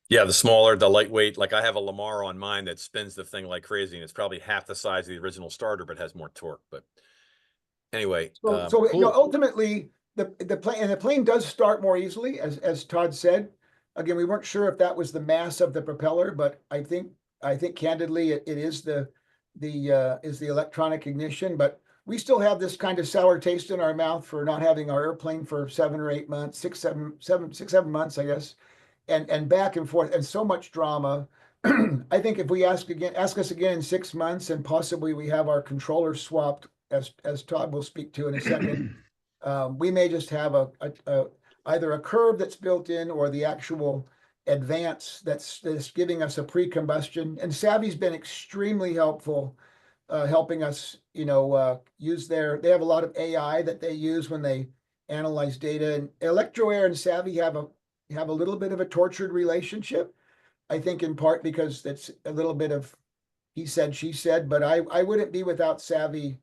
Yeah, the lightweight, like I have a Lamar on mine that spins the thing like crazy, and it's probably half the size of the original starter, but has more torque. But anyway, so cool. you know, ultimately the plane does start more easily, as Todd said. Again, we weren't sure if that was the mass of the propeller, but I think candidly it is the electronic ignition. But we still have this kind of sour taste in our mouth for not having our airplane for 7 or 8 months, 7 months, I guess, and back and forth, and so much drama. I think if we ask us again in 6 months, and possibly we have our controller swapped, as Todd will speak to in a second, we may just have either a curve that's built in, or the actual advance that's giving us a pre-combustion. And Savvy's been extremely helpful, helping us, use they have a lot of AI that they use when they analyze data. And Electroair and Savvy have a little bit of a tortured relationship, I think, in part because it's a little bit of he said, she said, but I wouldn't be without Savvy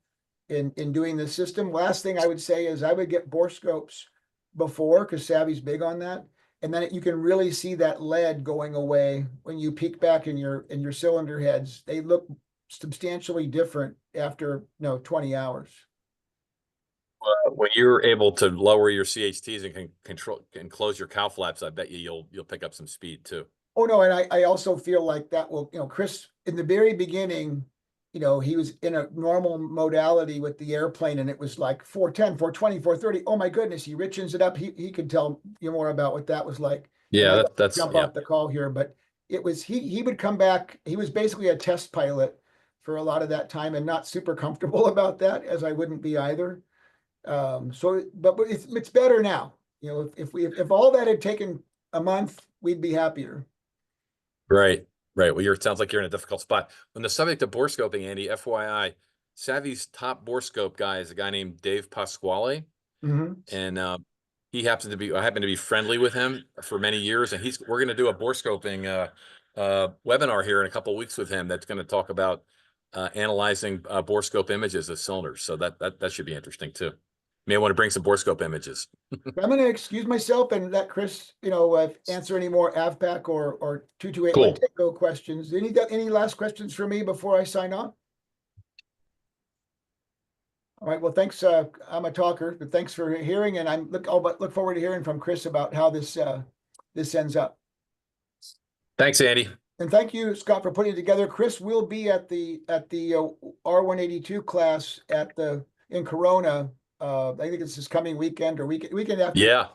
in doing this system. Last thing I would say is I would get borescopes before, because Savvy's big on that. And then you can really see that lead going away when you peek back in your cylinder heads. They look substantially different after 20 hours. When you're able to lower your CHTs and can control and close your cowl flaps, I bet you'll pick up some speed too. Oh no, and I also feel like that will, Chris, in the very beginning, he was in a normal modality with the airplane, and it was like 410, 420, 430. Oh my goodness, he richens it up. He could tell you more about what that was like. Yeah, that's jump off the call here, but it was he would come back. He was basically a test pilot for a lot of that time, and not super comfortable about that, as I wouldn't be either. But it's better now. If all that had taken a month, we'd be happier. Right. Well, sounds like you're in a difficult spot. On the subject of borescoping, Andy, FYI, Savvy's top borescope guy is a guy named Dave Pasquale. Mm-hmm. And I happen to be friendly with him for many years, and we're going to do a borescoping webinar here in a couple of weeks with him that's going to talk about analyzing borescope images of cylinders. So that should be interesting too. May want to bring some borescope images. I'm going to excuse myself and let Chris, answer any more AVPAC or 2281 Cool. Tango questions. Any last questions for me before I sign off? All right. Well, thanks. I'm a talker, but thanks for hearing, and I'll look forward to hearing from Chris about how this ends up. Thanks, Andy. And thank you, Scott, for putting it together. Chris will be at the R182 class in Corona. I think it's this coming weekend or weekend after. Yeah.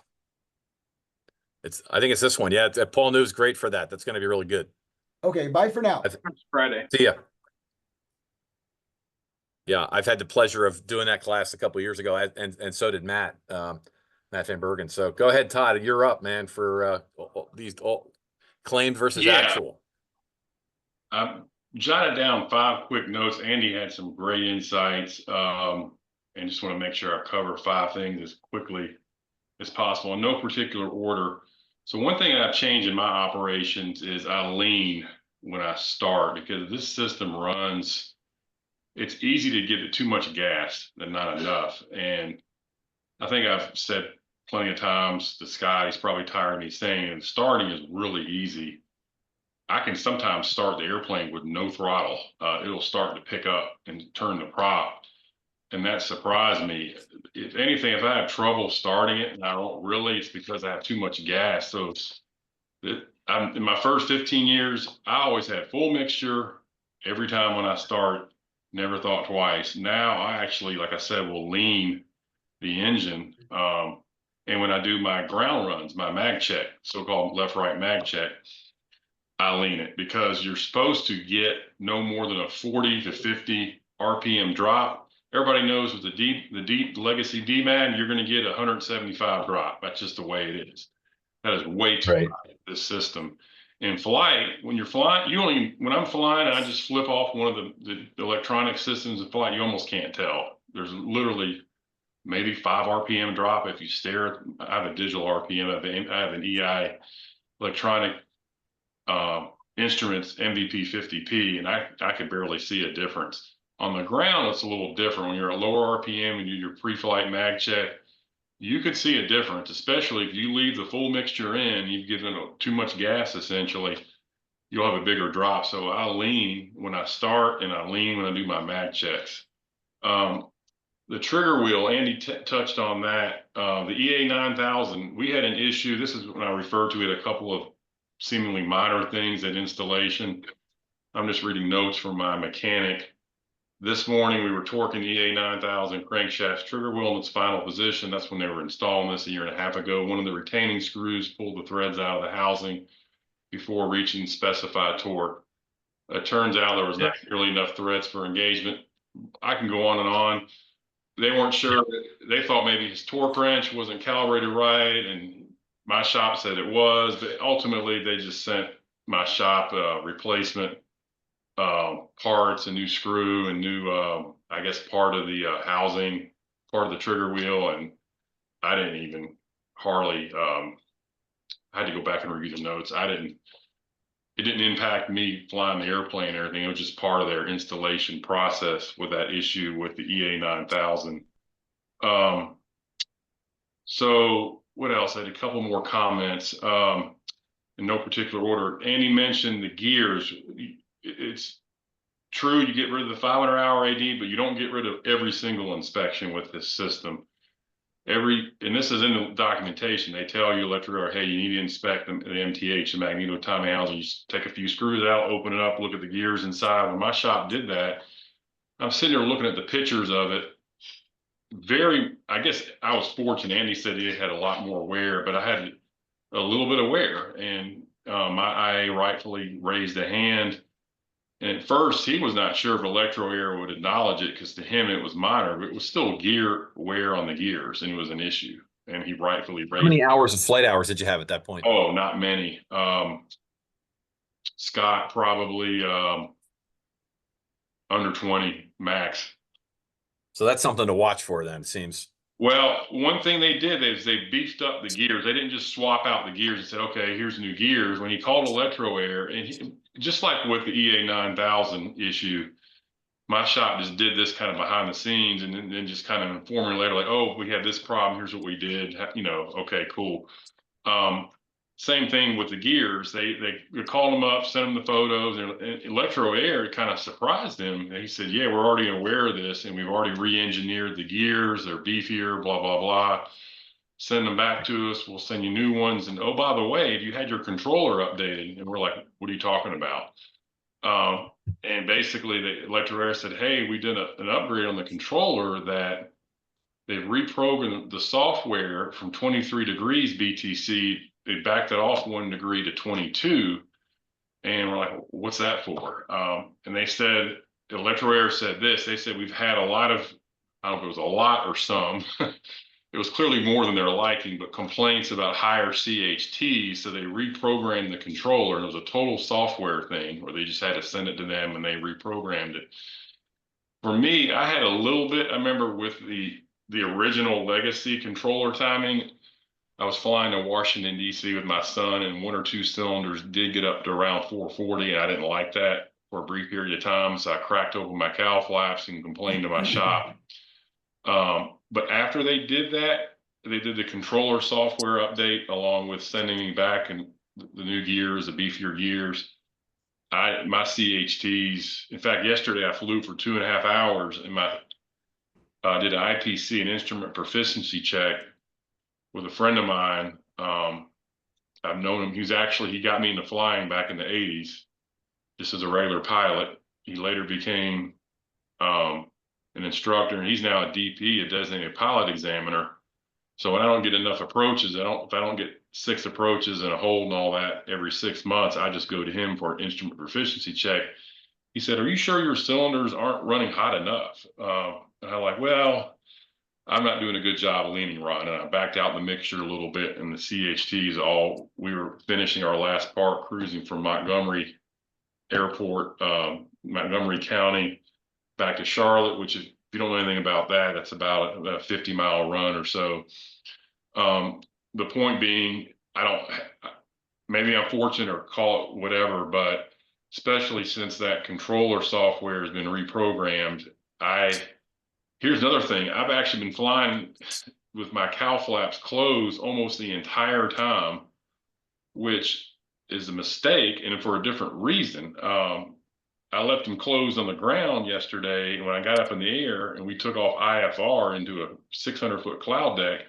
I think it's this one. Yeah. Paul New's great for that. That's going to be really good. Okay. Bye for now. It's Friday. See ya. Yeah, I've had the pleasure of doing that class a couple of years ago, and so did Matt Van Bergen. So go ahead, Todd. You're up, man, for these claimed versus actual. I jotted down 5 quick notes. Andy had some great insights, and just want to make sure I cover 5 things as quickly as possible in no particular order. So one thing I've changed in my operations is I lean when I start, because this system runs. It's easy to give it too much gas than not enough. And I think I've said plenty of times to Scott, he's probably tired of me saying it, starting is really easy. I can sometimes start the airplane with no throttle. It'll start to pick up and turn the prop. And that surprised me. If anything, if I have trouble starting it, and I don't really, it's because I have too much gas. So in my first 15 years, I always had full mixture every time when I start, never thought twice. Now I actually, like I said, will lean the engine. And when I do my ground runs, my mag check, so-called left-right mag check, I lean it because you're supposed to get no more than a 40 to 50 RPM drop. Everybody knows with the deep legacy DMAG, you're going to get 175 drop. That's just the way it is. That is way too high, this system. In flight, when you're flying, when I'm flying and I just flip off one of the electronic systems in flight, you almost can't tell. There's literally maybe 5 RPM drop if you stare. I have a digital RPM. I have an EI electronic instruments MVP 50P, and I could barely see a difference. On the ground, it's a little different. When you're at lower RPM and you do your pre-flight mag check, you could see a difference, especially if you leave the full mixture in, you've given it too much gas, essentially, you'll have a bigger drop. So I lean when I start and I lean when I do my mag checks. The trigger wheel, Andy touched on that. The EA-9000, we had an issue. This is when I referred to it, a couple of seemingly minor things at installation. I'm just reading notes from my mechanic. This morning, we were torquing the EA-9000 crankshaft trigger wheel in its final position. That's when they were installing this a year and a half ago. One of the retaining screws pulled the threads out of the housing before reaching specified torque. It turns out there was not nearly enough threads for engagement. I can go on and on. They weren't sure. They thought maybe his torque wrench wasn't calibrated right, and my shop said it was, but ultimately they just sent my shop replacement parts, a new screw, and new, I guess, part of the housing, part of the trigger wheel, and I didn't even hardly, I had to go back and review the notes. It didn't impact me flying the airplane or anything. It was just part of their installation process with that issue with the EA-9000. So what else? I had a couple more comments in no particular order. Andy mentioned the gears. It's true, you get rid of the 500-hour AD, but you don't get rid of every single inspection with this system. And this is in the documentation, they tell you, Electroair, hey, you need to inspect the MTH, the magneto timing housing. You just take a few screws out, open it up, look at the gears inside. When my shop did that, I'm sitting there looking at the pictures of it. I guess I was fortunate. Andy said he had a lot more wear, but I had a little bit of wear, and my IA rightfully raised a hand. And at first, he was not sure if Electroair would acknowledge it because to him it was minor, but it was still gear wear on the gears, and it was an issue. And he rightfully raised. How many hours of flight hours did you have at that point? Oh, not many. Scott probably under 20 max. So that's something to watch for then, it seems. Well, one thing they did is they beefed up the gears. They didn't just swap out the gears and said, okay, here's new gears. When he called Electroair, and just like with the EA-9000 issue, my shop just did this kind of behind the scenes and then just kind of informed me later, like, oh, we had this problem. Here's what we did. Okay, cool. Same thing with the gears. They called them up, sent them the photos, and Electroair kind of surprised him. He said, yeah, we're already aware of this, and we've already re-engineered the gears. They're beefier, blah, blah, blah. Send them back to us. We'll send you new ones. And oh, by the way, you had your controller updated. And we're like, what are you talking about? And basically, the Electroair said, hey, we did an upgrade on the controller that they've reprogrammed the software from 23 degrees BTC. They backed it off 1 degree to 22. And we're like, what's that for? And they said, Electroair said this. They said, we've had a lot of, I don't know if it was a lot or some, it was clearly more than their liking, but complaints about higher CHT. So they reprogrammed the controller, and it was a total software thing where they just had to send it to them and they reprogrammed it. For me, I had a little bit, I remember with the original legacy controller timing, I was flying to Washington, D.C. with my son, and 1 or 2 cylinders did get up to around 440, and I didn't like that for a brief period of time. So I cracked open my cowl flaps and complained to my shop. But after they did that, they did the controller software update along with sending me back and the new gears, the beefier gears. My CHTs, in fact, yesterday I flew for 2.5 hours and did an IPC, an instrument proficiency check with a friend of mine. I've known him. He got me into flying back in the 80s, just as a regular pilot. He later became an instructor, and he's now a DP, a designated pilot examiner. So when I don't get enough approaches, if I don't get 6 approaches and a hold and all that every 6 months, I just go to him for an instrument proficiency check. He said, "Are you sure your cylinders aren't running hot enough?" And I'm like, "Well, I'm not doing a good job of leaning right." And I backed out the mixture a little bit, and the CHTs we were finishing our last part cruising from Montgomery Airport, Montgomery County, back to Charlotte, which, if you don't know anything about that, that's about a 50-mile run or so. The point being, maybe I'm fortunate or call it whatever, but especially since that controller software has been reprogrammed, here's another thing. I've actually been flying with my cowl flaps closed almost the entire time, which is a mistake, and for a different reason. I left them closed on the ground yesterday, and when I got up in the air and we took off IFR into a 600-foot cloud deck,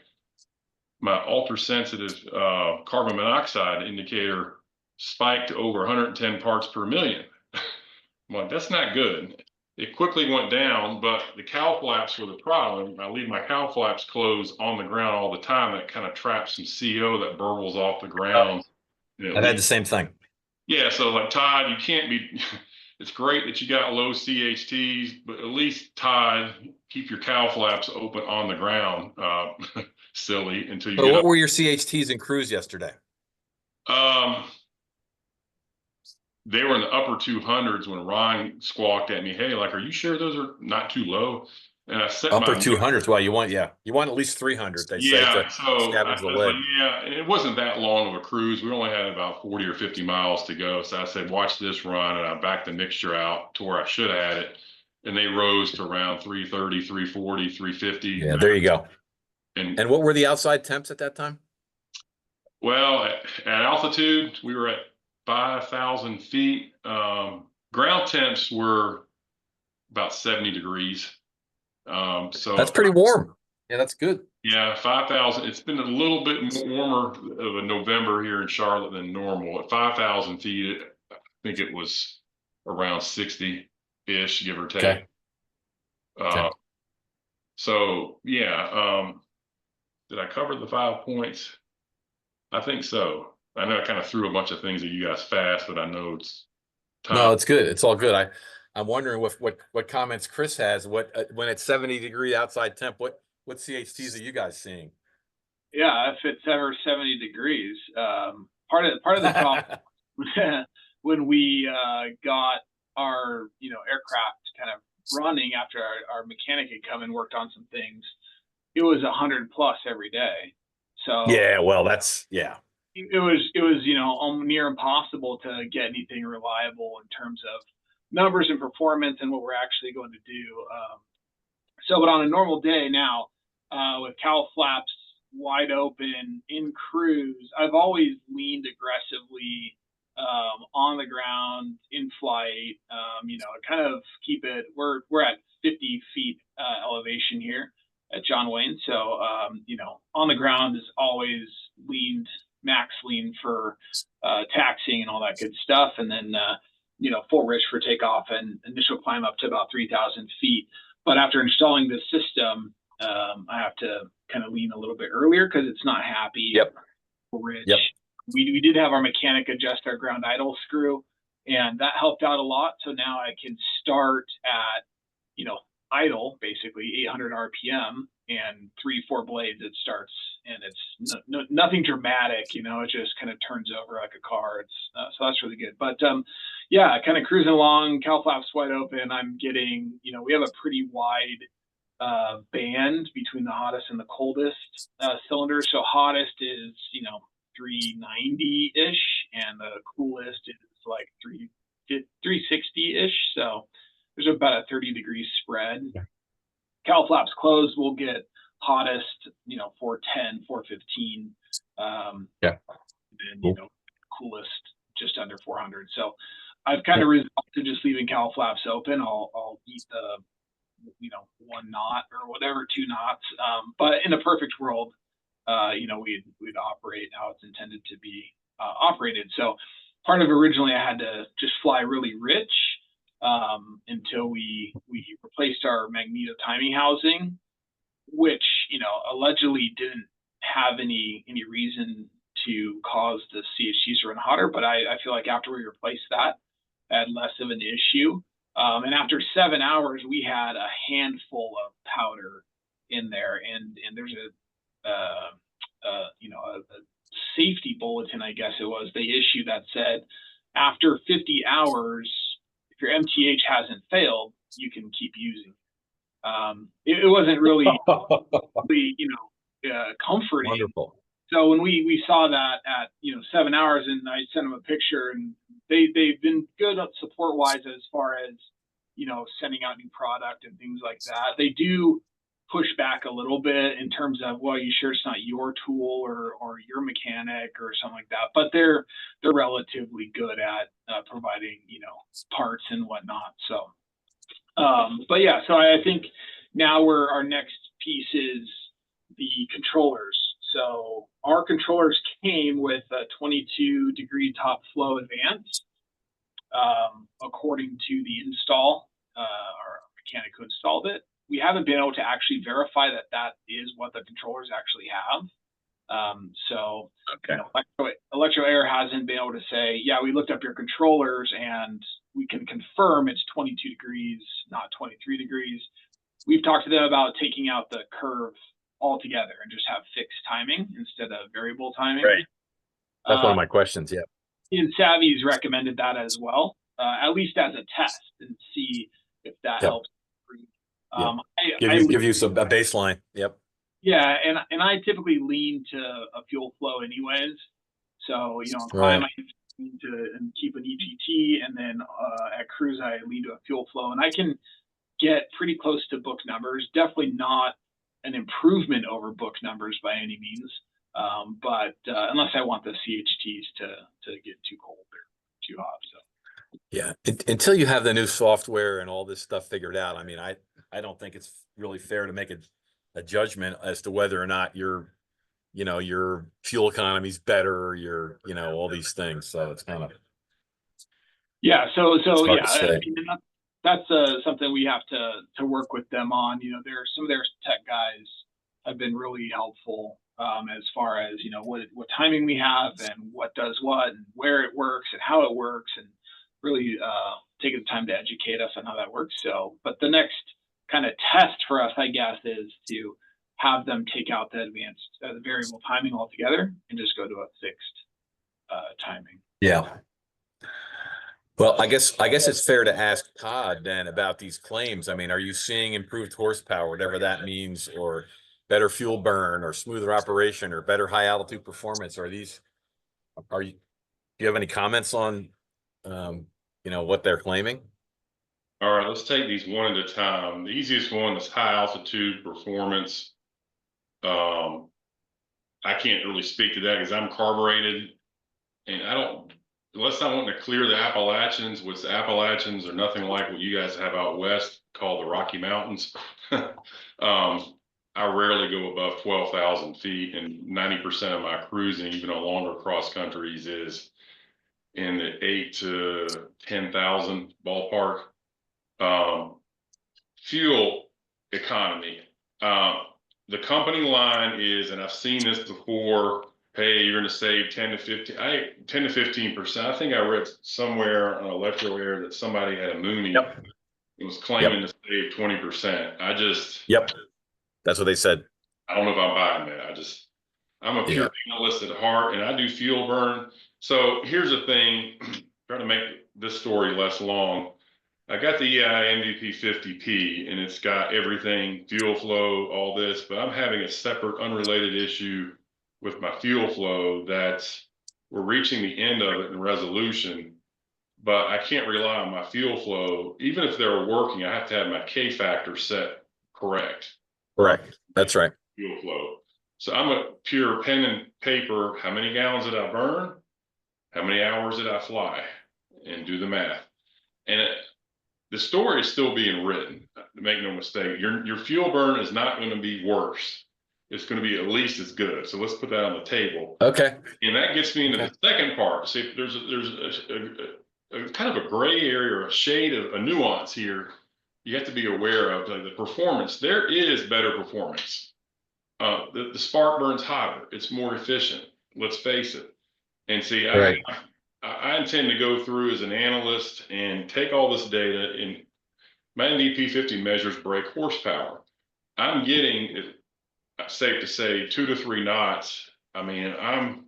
my ultra-sensitive carbon monoxide indicator spiked to over 110 parts per million. I'm like, that's not good. It quickly went down, but the cowl flaps were the problem. I leave my cowl flaps closed on the ground all the time. That kind of traps some CO that burbles off the ground. I've had the same thing. Yeah, so like, Todd, you can't be. It's great that you got low CHTs, but at least, Todd, keep your cowl flaps open on the ground. Silly until you So get what up. were your CHTs in cruise yesterday? They were in the upper 200s when Ron squawked at me, "Hey, like, are you sure those are not too low?" And I set Upper my 200s. Well, you want at least 300. They say yeah. to So I scavenge the was like, lead. yeah, and it wasn't that long of a cruise. We only had about 40 or 50 miles to go. So I said, "Watch this, Ron," and I backed the mixture out to where I should have had it, and they rose to around 330, 340, 350. Yeah, there you go. And what were the outside temps at that time? well, at altitude, we were at 5,000 feet. Ground temps were about 70 degrees. So That's pretty warm. Yeah, that's good. yeah, 5,000. It's been a little bit warmer of a November here in Charlotte than normal. At 5,000 feet, I think it was around 60-ish, give or take. Okay. So yeah, did I cover the 5 points? I think so. I know I kind of threw a bunch of things at you guys fast, but I know it's time. No, it's good. It's all good. I'm wondering what comments Chris has. When it's 70-degree outside temp, what CHTs are you guys seeing? Yeah, if it's ever 70 degrees, part of the problem when we got our aircraft kind of running after our mechanic had come and worked on some things, it was 100 plus every day. So yeah, well, that's it was near impossible to get anything reliable in terms of numbers and performance and what we're actually going to do. But on a normal day now, with cowl flaps wide open in cruise, I've always leaned aggressively on the ground in flight. Kind of keep it. We're at 50 feet elevation here at John Wayne, so on the ground is always leaned, max lean for taxiing and all that good stuff, and then full rich for takeoff and initial climb up to about 3,000 feet. But after installing this system, I have to kind of lean a little bit earlier because it's not happy. Yep. Rich. Yep. We did have our mechanic adjust our ground idle screw, and that helped out a lot. So now I can start at idle, basically 800 RPM and 3-4 blades. It starts, and it's nothing dramatic. It just kind of turns over like a car. It's so that's really good. But yeah, kind of cruising along, cowl flaps wide open. I'm getting, we have a pretty wide band between the hottest and the coldest cylinder. So hottest is 390-ish, and the coolest is like 360-ish. So there's about a 30-degree spread. Cowl flaps closed, we'll get hottest, 410, 415. Yeah. And, Cool. coolest just under 400. So I've kind of resolved to just leaving cowl flaps open. I'll eat the, 1 knot or whatever, 2 knots. But in a perfect world, we'd operate how it's intended to be operated. So part of originally I had to just fly really rich until we replaced our magneto timing housing, which allegedly didn't have any reason to cause the CHTs to run hotter. But I feel like after we replaced that, I had less of an issue. And after 7 hours, we had a handful of powder in there, and there's a safety bulletin, I guess it was, they issued that said after 50 hours, if your MTH hasn't failed, you can keep using. It wasn't really, comforting. Wonderful. So when we saw that at 7 hours, and I sent them a picture, and they've been good support wise as far as sending out new product and things like that. They do push back a little bit in terms of, well, you sure it's not your tool or your mechanic or something like that, but they're relatively good at providing parts and whatnot. So but yeah, so I think now our next piece is the controllers. So our controllers came with a 22-degree top flow advance, according to the install, our mechanic who installed it. We haven't been able to actually verify that is what the controllers actually have. So Okay. Electroair hasn't been able to say, yeah, we looked up your controllers and we can confirm it's 22 degrees, not 23 degrees. We've talked to them about taking out the curve altogether and just have fixed timing instead of variable timing. Right. That's one of my questions. Yeah. And Savvy's recommended that as well, at least as a test, and see if that helps. Give you a baseline. Yep. Yeah, and I typically lean to a fuel flow anyways. So Right. I might lean to and keep an EGT, and then at cruise I lean to a fuel flow, and I can get pretty close to book numbers. Definitely not an improvement over book numbers by any means, but unless I want the CHTs to get too cold or too hot. So Yeah, until you have the new software and all this stuff figured out, I mean, I don't think it's really fair to make a judgment as to whether or not your fuel economy is better, or all these things. So it's kind of yeah. So yeah, say. That's something we have to work with them on. Some of their tech guys have been really helpful as far as what timing we have and what does what and where it works and how it works, and really taking the time to educate us on how that works. So, but the next kind of test for us, I guess, is to have them take out the variable timing altogether and just go to a fixed timing. Yeah. Well, I guess it's fair to ask Todd then about these claims. I mean, are you seeing improved horsepower, whatever that means, or better fuel burn, or smoother operation, or better high altitude performance? Do you have any comments on, what they're claiming? All right, let's take these one at a time. The easiest one is high altitude performance. I can't really speak to that because I'm carbureted, and unless I want to clear the Appalachians, which the Appalachians are nothing like what you guys have out west called the Rocky Mountains. I rarely go above 12,000 feet, and 90% of my cruising, even on longer cross countries, is in the 8 to 10,000 ballpark. Fuel economy. The company line is, and I've seen this before, hey, you're going to save 10 to 15%. I think I read somewhere on Electroair that somebody had a Mooney. Yep. It was claiming to save 20%. Yep. That's what they said. I don't know if I'm buying that. I'm a pure analyst at heart, and I do fuel burn. So here's the thing, trying to make this story less long. I got the EI MVP 50P, and it's got everything, fuel flow, all this, but I'm having a separate unrelated issue with my fuel flow we're reaching the end of it in resolution, but I can't rely on my fuel flow. Even if they're working, I have to have my K factor set correct. Correct. That's right. fuel flow. So I'm a pure pen and paper. How many gallons did I burn? How many hours did I fly? And do the math. And the story is still being written. Make no mistake. Your fuel burn is not going to be worse. It's going to be at least as good. So let's put that on the table. Okay. And that gets me into Okay. the second part. See, there's a kind of a gray area or a shade of a nuance here you have to be aware of. Like the performance, there is better performance. The spark burns hotter. It's more efficient. Let's face it. And see, Right. I intend to go through as an analyst and take all this data, and my NDP50 measures brake horsepower. I'm getting, safe to say, 2 to 3 knots. I mean, I'm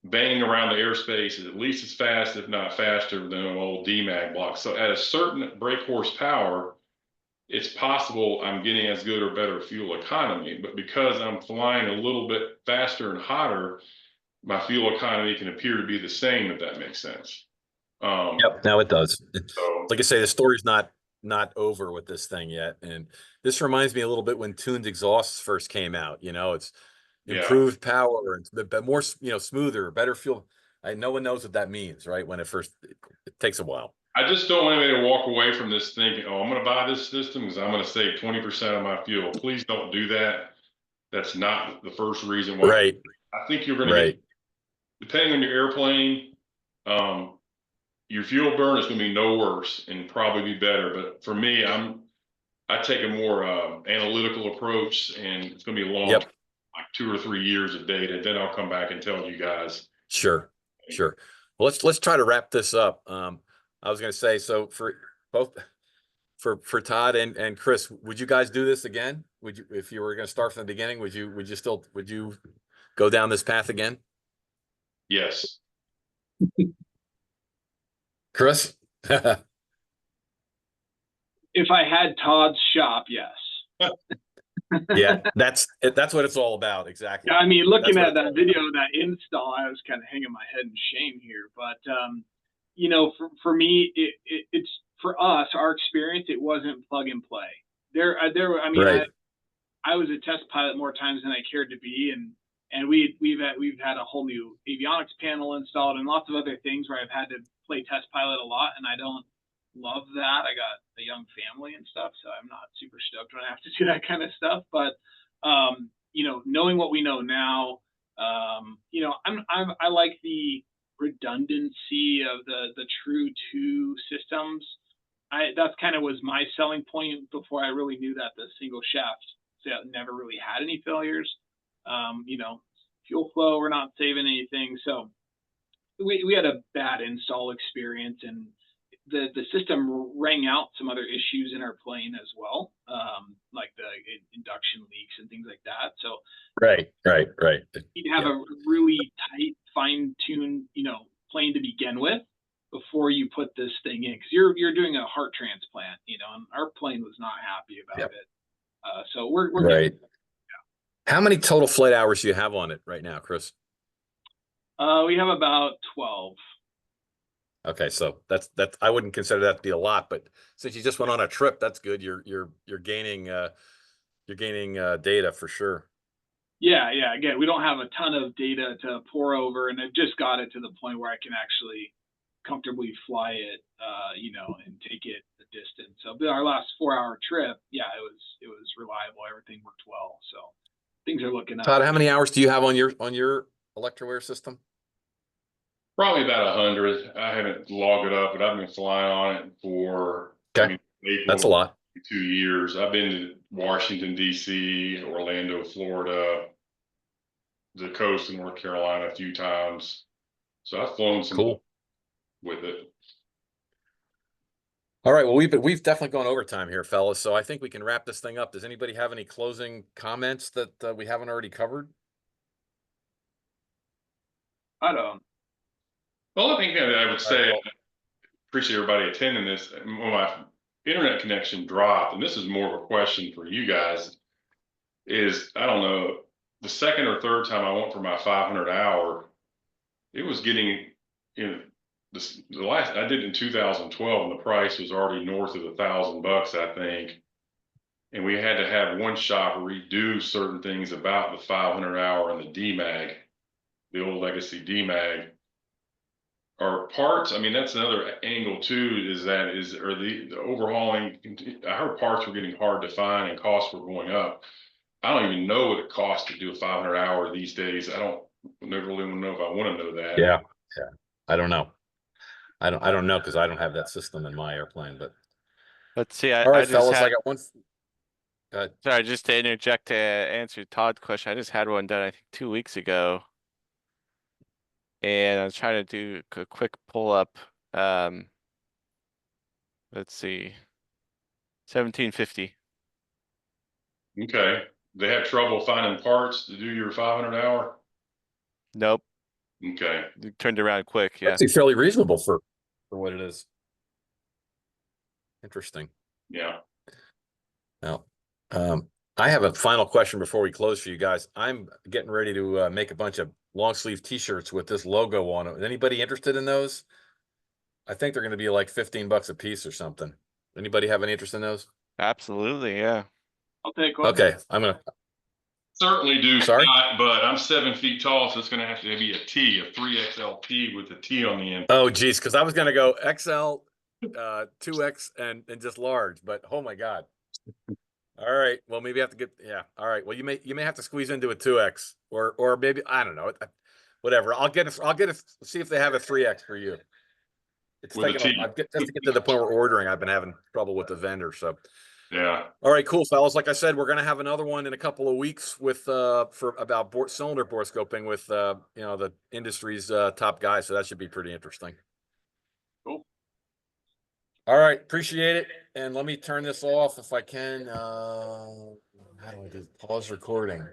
banging around the airspace at least as fast, if not faster, than an old DMAG block. So at a certain brake horsepower, it's possible I'm getting as good or better fuel economy. But because I'm flying a little bit faster and hotter, my fuel economy can appear to be the same, if that makes sense. Yep. Now it does. So Like I say, the story's not over with this thing yet. And this reminds me a little bit when tuned exhausts first came out. You know, it's yeah, improved power and but more, you know, smoother, better fuel. No one knows what that means, right? When it first, it takes a while. I just don't want anybody to walk away from this thinking, oh, I'm going to buy this system because I'm going to save 20% of my fuel. Please don't do that. That's not the first reason why. Right. I think you're going to get, depending on your airplane, your fuel burn is going to be no worse and probably be better. But for me, I take a more analytical approach, and it's going to be a long, like 2 or 3 years of data. Then I'll come back and tell you guys. Sure. Sure. Well, let's try to wrap this up. I was going to say, so for both, for Todd and Chris, would you guys do this again? Would you, if you were going to start from the beginning, would you go down this path again? Yes. Chris? If I had Todd's shop, yes. Yeah, that's what it's all about. Exactly. I mean, looking at that video, that install, I was kind of hanging my head in shame here. But, you know, for me, it's for us, our experience, it wasn't plug and play. I mean, right. I was a test pilot more times than I cared to be. And we've had a whole new avionics panel installed and lots of other things where I've had to play test pilot a lot. And I don't love that. I got a young family and stuff, so I'm not super stoked when I have to do that kind of stuff. But you know, knowing what we know now, you know, I like the redundancy of the true two systems. That's kind of was my selling point before I really knew that the single shaft never really had any failures. You know, fuel flow, we're not saving anything, so we had a bad install experience, and the system rang out some other issues in our plane as well, like the induction leaks and things like that. So right. you'd have a really tight, fine-tuned, you know, plane to begin with before you put this thing in, because you're doing a heart transplant, you know, and our plane was not happy about it. So we're right. How many total flight hours do you have on it right now, Chris? We have about 12. Okay, so that's I wouldn't consider that to be a lot, but since you just went on a trip, that's good. You're gaining data for sure. Yeah. Again, we don't have a ton of data to pour over, and I've just got it to the point where I can actually comfortably fly it, you know, and take it the distance. So our last 4-hour trip, yeah, it was reliable. Everything worked well. So things are looking up. Todd, how many hours do you have on your Electroair system? Probably about 100. I haven't logged it up, but I've been flying on it for that's a lot. 2 years. I've been to Washington, D.C., Orlando, Florida, the coast of North Carolina a few times. So I've flown some with it. All right. Well, we've definitely gone overtime here, fellas. So I think we can wrap this thing up. Does anybody have any closing comments that we haven't already covered? I don't. Well, I think I would say I appreciate everybody attending this. When my internet connection dropped, and this is more of a question for you guys, is I don't know, the second or third time I went for my 500 hour, it was getting, you know, the last I did in 2012, and the price was already north of $1,000, I think. and we had to have one shop redo certain things about the 500 hour and the DMAG, the old legacy DMAG. Our parts, I mean, that's another angle too, are the overhauling. I heard parts were getting hard to find and costs were going up. I don't even know what it costs to do a 500 hour these days. I never really know if I want to know that. Yeah. I don't know. I don't know because I don't have that system in my airplane, but Let's see. all right, I just fellas, I had, got one. Go ahead. sorry, just to interject to answer Todd's question. I just had one done, I think 2 weeks ago. And I was trying to do a quick pull up. Let's see. 1750. Okay. They have trouble finding parts to do your 500 hour. Nope. Okay. It turned around quick. Yeah. Actually fairly reasonable for what it is. Interesting. Yeah. Now, I have a final question before we close for you guys. I'm getting ready to make a bunch of long sleeve t-shirts with this logo on it. Anybody interested in those? I think they're going to be like 15 bucks a piece or something. Anybody have any interest in those? Absolutely. Yeah. I'll take one. Okay, I'm gonna. Certainly do, Sorry? Scott, but I'm 7 feet tall, so it's going to have to be a 3XL T with a T on the end. Oh, geez, because I was gonna go XL, 2X, and just large, but oh my god. All right, well maybe I have to get All right, well you may have to squeeze into a 2X or maybe I don't know, whatever. I'll get a see if they have a 3X for you. It's With a taking T. just to get to the point where ordering. I've been having trouble with the vendor, so. Yeah. All right, cool, fellas. Like I said, we're gonna have another one in a couple of weeks with for about cylinder bore scoping with you know, the industry's top guys. So that should be pretty interesting. Cool. All right, appreciate it. And let me turn this off if I can. How do I do pause recording?